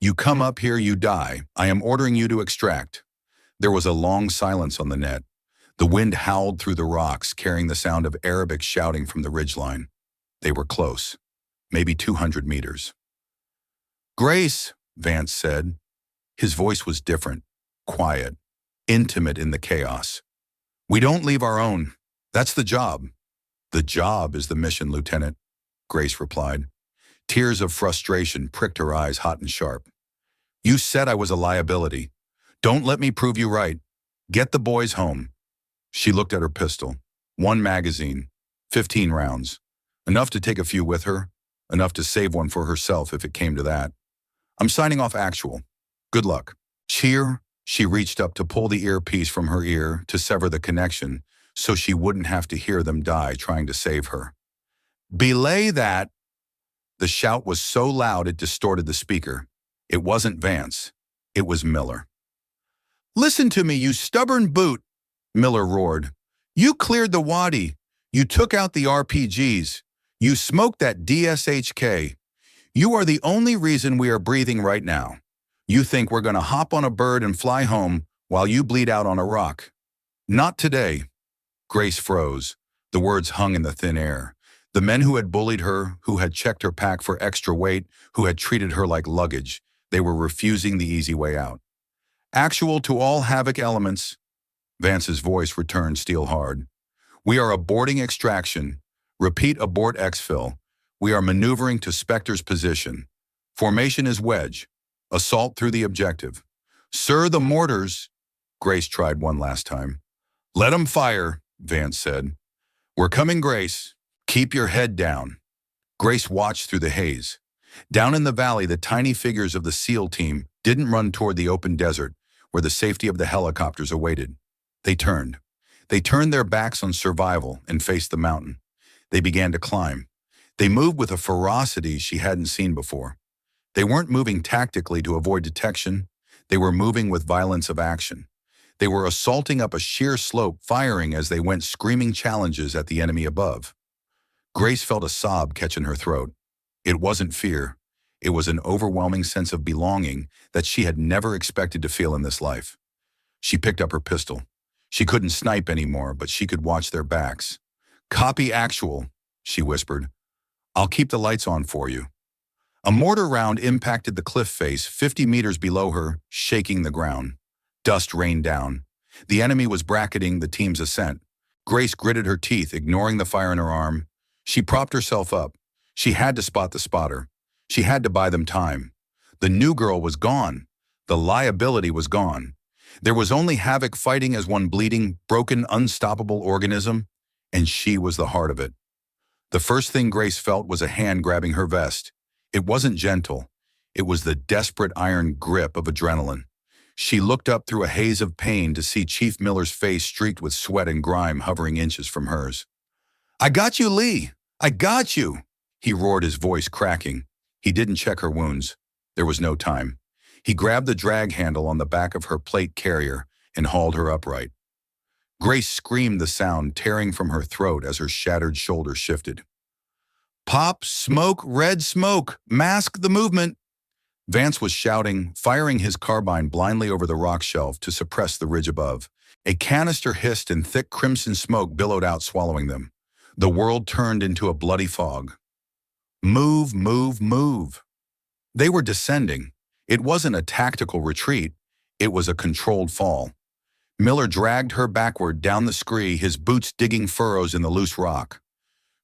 You come up here, you die. I am ordering you to extract. There was a long silence on the net. The wind howled through the rocks, carrying the sound of Arabic shouting from the ridgeline. They were close, maybe 200 meters. Grace, Vance said. His voice was different, quiet, intimate in the chaos. We don't leave our own. That's the job. The job is the mission, Lieutenant, Grace replied. Tears of frustration pricked her eyes hot and sharp. You said I was a liability. Don't let me prove you right. Get the boys home. She looked at her pistol. 1 magazine, 15 rounds. Enough to take a few with her, enough to save one for herself if it came to that. I'm signing off actual. Good luck. Cheer. She reached up to pull the earpiece from her ear to sever the connection so she wouldn't have to hear them die trying to save her. Belay that. The shout was so loud it distorted the speaker. It wasn't Vance. It was Miller. Listen to me, you stubborn boot, Miller roared. You cleared the wadi. You took out the RPGs. You smoked that DSHK. You are the only reason we are breathing right now. You think we're going to hop on a bird and fly home while you bleed out on a rock. Not today. Grace froze. The words hung in the thin air. The men who had bullied her, who had checked her pack for extra weight, who had treated her like luggage, they were refusing the easy way out. Actual to all Havoc elements, Vance's voice returned steel hard. We are aborting extraction. Repeat, abort exfil. We are maneuvering to Spectre's position. Formation is wedge. Assault through the objective. Sir, the mortars. Grace tried one last time. Let 'em fire, Vance said. We're coming, Grace. Keep your head down. Grace watched through the haze. Down in the valley, the tiny figures of the SEAL team didn't run toward the open desert where the safety of the helicopters awaited. They turned. They turned their backs on survival and faced the mountain. They began to climb. They moved with a ferocity she hadn't seen before. They weren't moving tactically to avoid detection. They were moving with violence of action. They were assaulting up a sheer slope, firing as they went, screaming challenges at the enemy above. Grace felt a sob catch in her throat. It wasn't fear. It was an overwhelming sense of belonging that she had never expected to feel in this life. She picked up her pistol. She couldn't snipe anymore, but she could watch their backs. Copy actual, she whispered. I'll keep the lights on for you. A mortar round impacted the cliff face 50 meters below her, shaking the ground. Dust rained down. The enemy was bracketing the team's ascent. Grace gritted her teeth, ignoring the fire in her arm. She propped herself up. She had to spot the spotter. She had to buy them time. The new girl was gone. The liability was gone. There was only Havoc fighting as one bleeding, broken, unstoppable organism, and she was the heart of it. The first thing Grace felt was a hand grabbing her vest. It wasn't gentle. It was the desperate iron grip of adrenaline. She looked up through a haze of pain to see Chief Miller's face streaked with sweat and grime hovering inches from hers. I got you, Lee. I got you, he roared, his voice cracking. He didn't check her wounds. There was no time. He grabbed the drag handle on the back of her plate carrier and hauled her upright. Grace screamed, the sound tearing from her throat as her shattered shoulder shifted. Pop, smoke, red smoke, mask the movement. Vance was shouting, firing his carbine blindly over the rock shelf to suppress the ridge above. A canister hissed and thick crimson smoke billowed out, swallowing them. The world turned into a bloody fog. Move, move, move. They were descending. It wasn't a tactical retreat. It was a controlled fall. Miller dragged her backward down the scree, his boots digging furrows in the loose rock.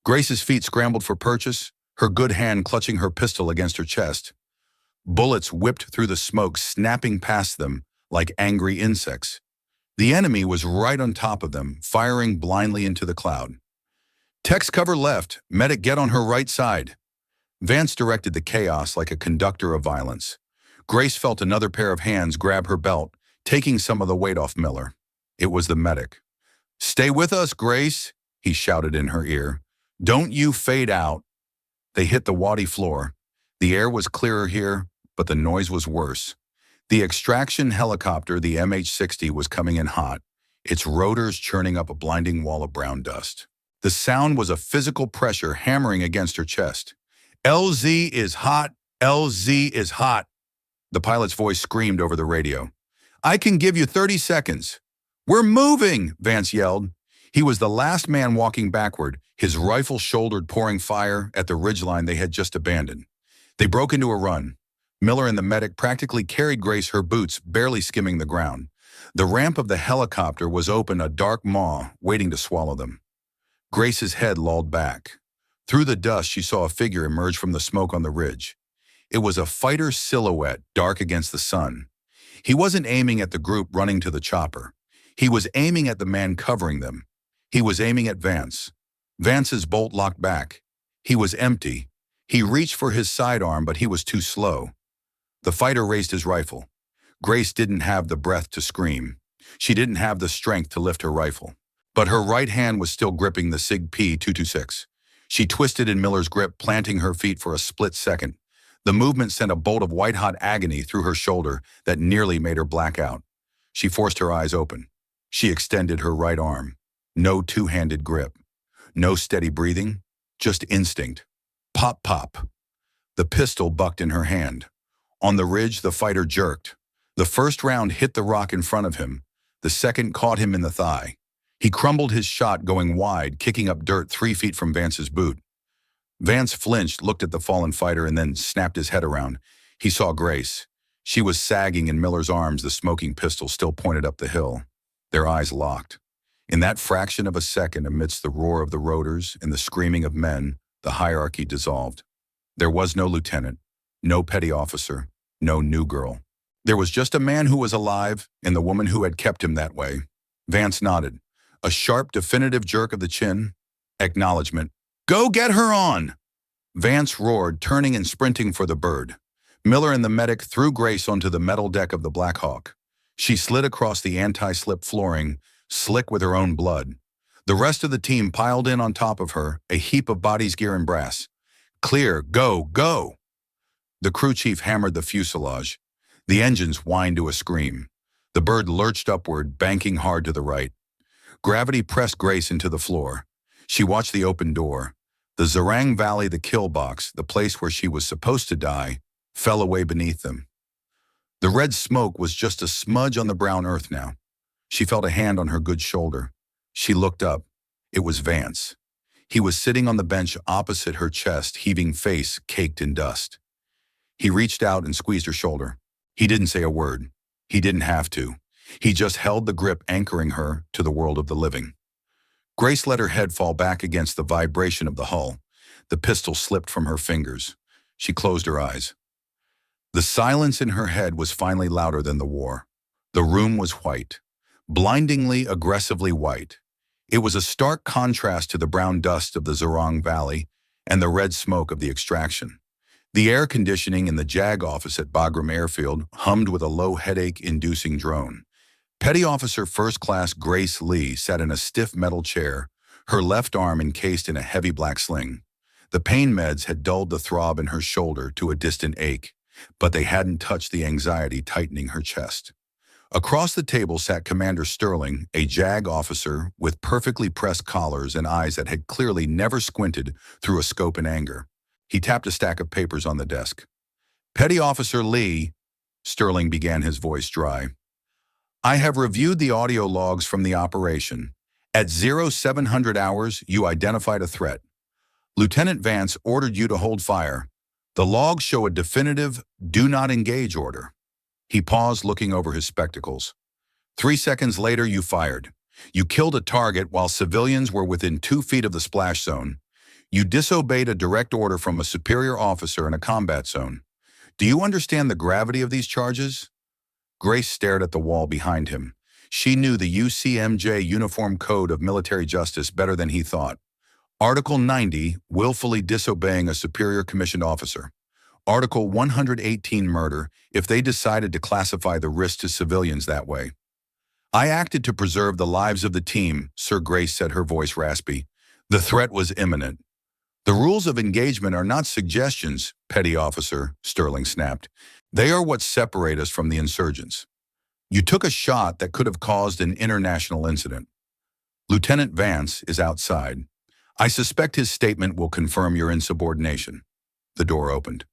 Grace's feet scrambled for purchase, her good hand clutching her pistol against her chest. Bullets whipped through the smoke, snapping past them like angry insects. The enemy was right on top of them, firing blindly into the cloud. Text cover left, medic get on her right side. Vance directed the chaos like a conductor of violence. Grace felt another pair of hands grab her belt, taking some of the weight off Miller. It was the medic. Stay with us, Grace, he shouted in her ear. Don't you fade out. They hit the wadi floor. The air was clearer here, but the noise was worse. The extraction helicopter, the MH-60, was coming in hot, its rotors churning up a blinding wall of brown dust. The sound was a physical pressure hammering against her chest. LZ is hot. LZ is hot. The pilot's voice screamed over the radio. I can give you 30 seconds. We're moving, Vance yelled. He was the last man walking backward, his rifle shouldered, pouring fire at the ridgeline they had just abandoned. They broke into a run. Miller and the medic practically carried Grace, her boots barely skimming the ground. The ramp of the helicopter was open, a dark maw waiting to swallow them. Grace's head lolled back. Through the dust, she saw a figure emerge from the smoke on the ridge. It was a fighter's silhouette, dark against the sun. He wasn't aiming at the group running to the chopper. He was aiming at the man covering them. He was aiming at Vance. Vance's bolt locked back. He was empty. He reached for his sidearm, but he was too slow. The fighter raised his rifle. Grace didn't have the breath to scream. She didn't have the strength to lift her rifle. But her right hand was still gripping the SIG P226. She twisted in Miller's grip, planting her feet for a split second. The movement sent a bolt of white-hot agony through her shoulder that nearly made her black out. She forced her eyes open. She extended her right arm. No two-handed grip. No steady breathing. Just instinct. Pop, pop. The pistol bucked in her hand. On the ridge, the fighter jerked. The first round hit the rock in front of him. The second caught him in the thigh. He crumbled his shot, going wide, kicking up dirt 3 feet from Vance's boot. Vance flinched, looked at the fallen fighter, and then snapped his head around. He saw Grace. She was sagging in Miller's arms, the smoking pistol still pointed up the hill. Their eyes locked. In that fraction of a second, amidst the roar of the rotors and the screaming of men, the hierarchy dissolved. There was no lieutenant, no petty officer, no new girl. There was just a man who was alive and the woman who had kept him that way. Vance nodded. A sharp, definitive jerk of the chin. Acknowledgement. Go get her on! Vance roared, turning and sprinting for the bird. Miller and the medic threw Grace onto the metal deck of the Black Hawk. She slid across the anti-slip flooring, slick with her own blood. The rest of the team piled in on top of her, a heap of bodies, gear, and brass. Clear, go, go! The crew chief hammered the fuselage. The engines whined to a scream. The bird lurched upward, banking hard to the right. Gravity pressed Grace into the floor. She watched the open door. The Zerang Valley, the kill box, the place where she was supposed to die, fell away beneath them. The red smoke was just a smudge on the brown earth now. She felt a hand on her good shoulder. She looked up. It was Vance. He was sitting on the bench opposite her chest, heaving face caked in dust. He reached out and squeezed her shoulder. He didn't say a word. He didn't have to. He just held the grip, anchoring her to the world of the living. Grace let her head fall back against the vibration of the hull. The pistol slipped from her fingers. She closed her eyes. The silence in her head was finally louder than the war. The room was white. Blindingly, aggressively white. It was a stark contrast to the brown dust of the Zerang Valley and the red smoke of the extraction. The air conditioning in the JAG office at Bagram Airfield hummed with a low headache-inducing drone. Petty Officer First Class Grace Lee sat in a stiff metal chair, her left arm encased in a heavy black sling. The pain meds had dulled the throb in her shoulder to a distant ache, but they hadn't touched the anxiety tightening her chest. Across the table sat Commander Sterling, a JAG officer with perfectly pressed collars and eyes that had clearly never squinted through a scope in anger. He tapped a stack of papers on the desk. Petty Officer Lee, Sterling began, his voice dry. I have reviewed the audio logs from the operation. At 0700 hours, you identified a threat. Lieutenant Vance ordered you to hold fire. The logs show a definitive do not engage order. He paused, looking over his spectacles. 3 seconds later, you fired. You killed a target while civilians were within 2 feet of the splash zone. You disobeyed a direct order from a superior officer in a combat zone. Do you understand the gravity of these charges? Grace stared at the wall behind him. She knew the UCMJ Uniform Code of Military Justice better than he thought. Article 90, willfully disobeying a superior commissioned officer. Article 118, murder, if they decided to classify the risk to civilians that way. I acted to preserve the lives of the team, Sir Grace said, her voice raspy. The threat was imminent. The rules of engagement are not suggestions, Petty Officer, Sterling snapped. They are what separate us from the insurgents. You took a shot that could have caused an international incident. Lieutenant Vance is outside. I suspect his statement will confirm your insubordination. The door opened.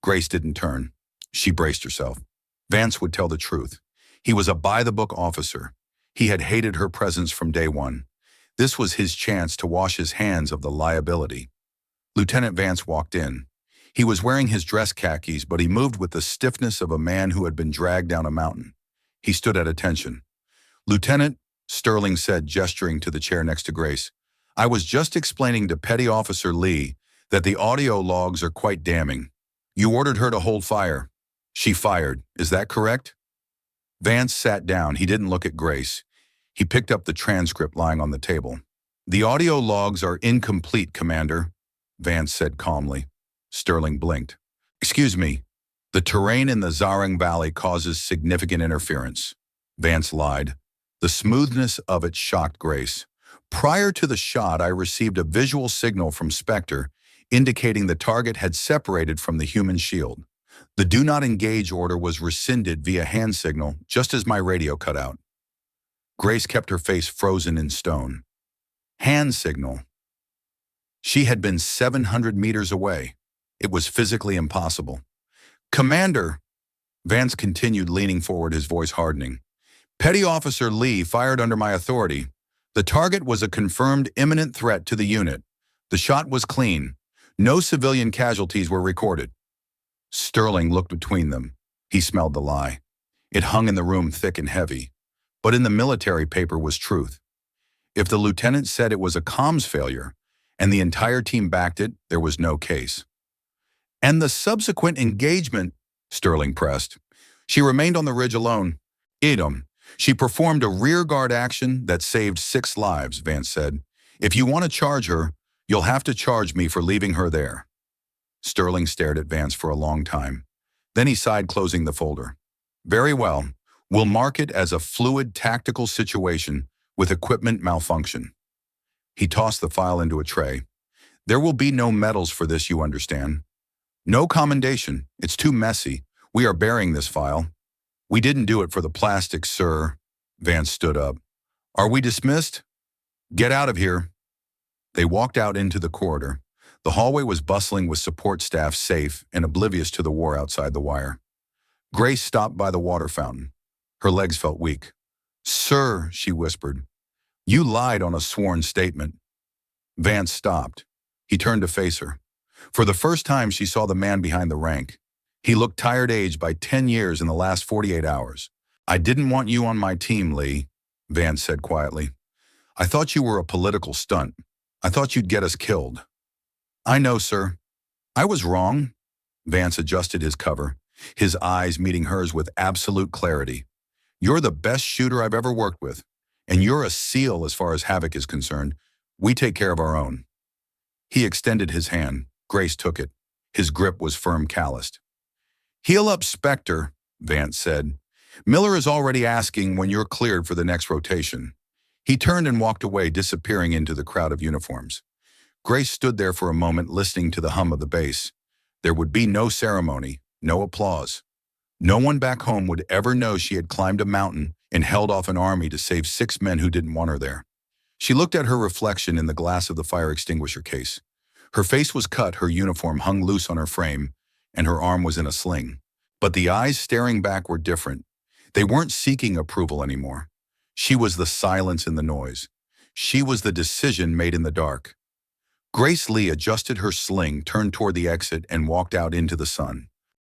Grace didn't turn. She braced herself. Vance would tell the truth. He was a by-the-book officer. He had hated her presence from day one. This was his chance to wash his hands of the liability. Lieutenant Vance walked in. He was wearing his dress khakis, but he moved with the stiffness of a man who had been dragged down a mountain. He stood at attention. "Lieutenant," Sterling said, gesturing to the chair next to Grace, "I was just explaining to Petty Officer Lee that the audio logs are quite damning. You ordered her to hold fire. She fired. Is that correct?" Vance sat down. He didn't look at Grace. He picked up the transcript lying on the table. "The audio logs are incomplete, Commander," Vance said calmly. Sterling blinked. "Excuse me. The terrain in the Zarang Valley causes significant interference." Vance lied. The smoothness of it shocked Grace. "Prior to the shot, I received a visual signal from Spectre indicating the target had separated from the human shield. The do not engage order was rescinded via hand signal just as my radio cut out." Grace kept her face frozen in stone. Hand signal. She had been 700 meters away. It was physically impossible. "Commander," Vance continued, leaning forward, his voice hardening, "Petty Officer Lee fired under my authority. The target was a confirmed imminent threat to the unit. The shot was clean. No civilian casualties were recorded." Sterling looked between them. He smelled the lie. It hung in the room thick and heavy. But in the military paper was truth. If the lieutenant said it was a comms failure, and the entire team backed it, there was no case. "And the subsequent engagement," Sterling pressed. "She remained on the ridge alone." She performed a rearguard action that saved 6 lives, Vance said. "If you want to charge her, you'll have to charge me for leaving her there." Sterling stared at Vance for a long time. Then he sighed, closing the folder. "Very well. We'll mark it as a fluid tactical situation with equipment malfunction." He tossed the file into a tray. "There will be no medals for this, you understand. No commendation. It's too messy. We are burying this file." "We didn't do it for the plastics, sir." Vance stood up. "Are we dismissed?" "Get out of here." They walked out into the corridor. The hallway was bustling with support staff, safe and oblivious to the war outside the wire. Grace stopped by the water fountain. Her legs felt weak. "Sir," she whispered, "you lied on a sworn statement." Vance stopped. He turned to face her. For the first time, she saw the man behind the rank. He looked tired, aged by 10 years in the last 48 hours. "I didn't want you on my team, Lee," Vance said quietly. "I thought you were a political stunt. I thought you'd get us killed." "I know, sir. I was wrong." Vance adjusted his cover, his eyes meeting hers with absolute clarity. "You're the best shooter I've ever worked with, and you're a SEAL as far as Havoc is concerned. We take care of our own." He extended his hand. Grace took it. His grip was firm, calloused. "Heal up, Spectre," Vance said. "Miller is already asking when you're cleared for the next rotation." He turned and walked away, disappearing into the crowd of uniforms. Grace stood there for a moment, listening to the hum of the bass. There would be no ceremony, no applause. No one back home would ever know she had climbed a mountain and held off an army to save 6 men who didn't want her there. She looked at her reflection in the glass of the fire extinguisher case. Her face was cut, her uniform hung loose on her frame, and her arm was in a sling. But the eyes staring back were different. They weren't seeking approval anymore. She was the silence in the noise. She was the decision made in the dark. Grace Lee adjusted her sling, turned toward the exit, and walked out into the sun.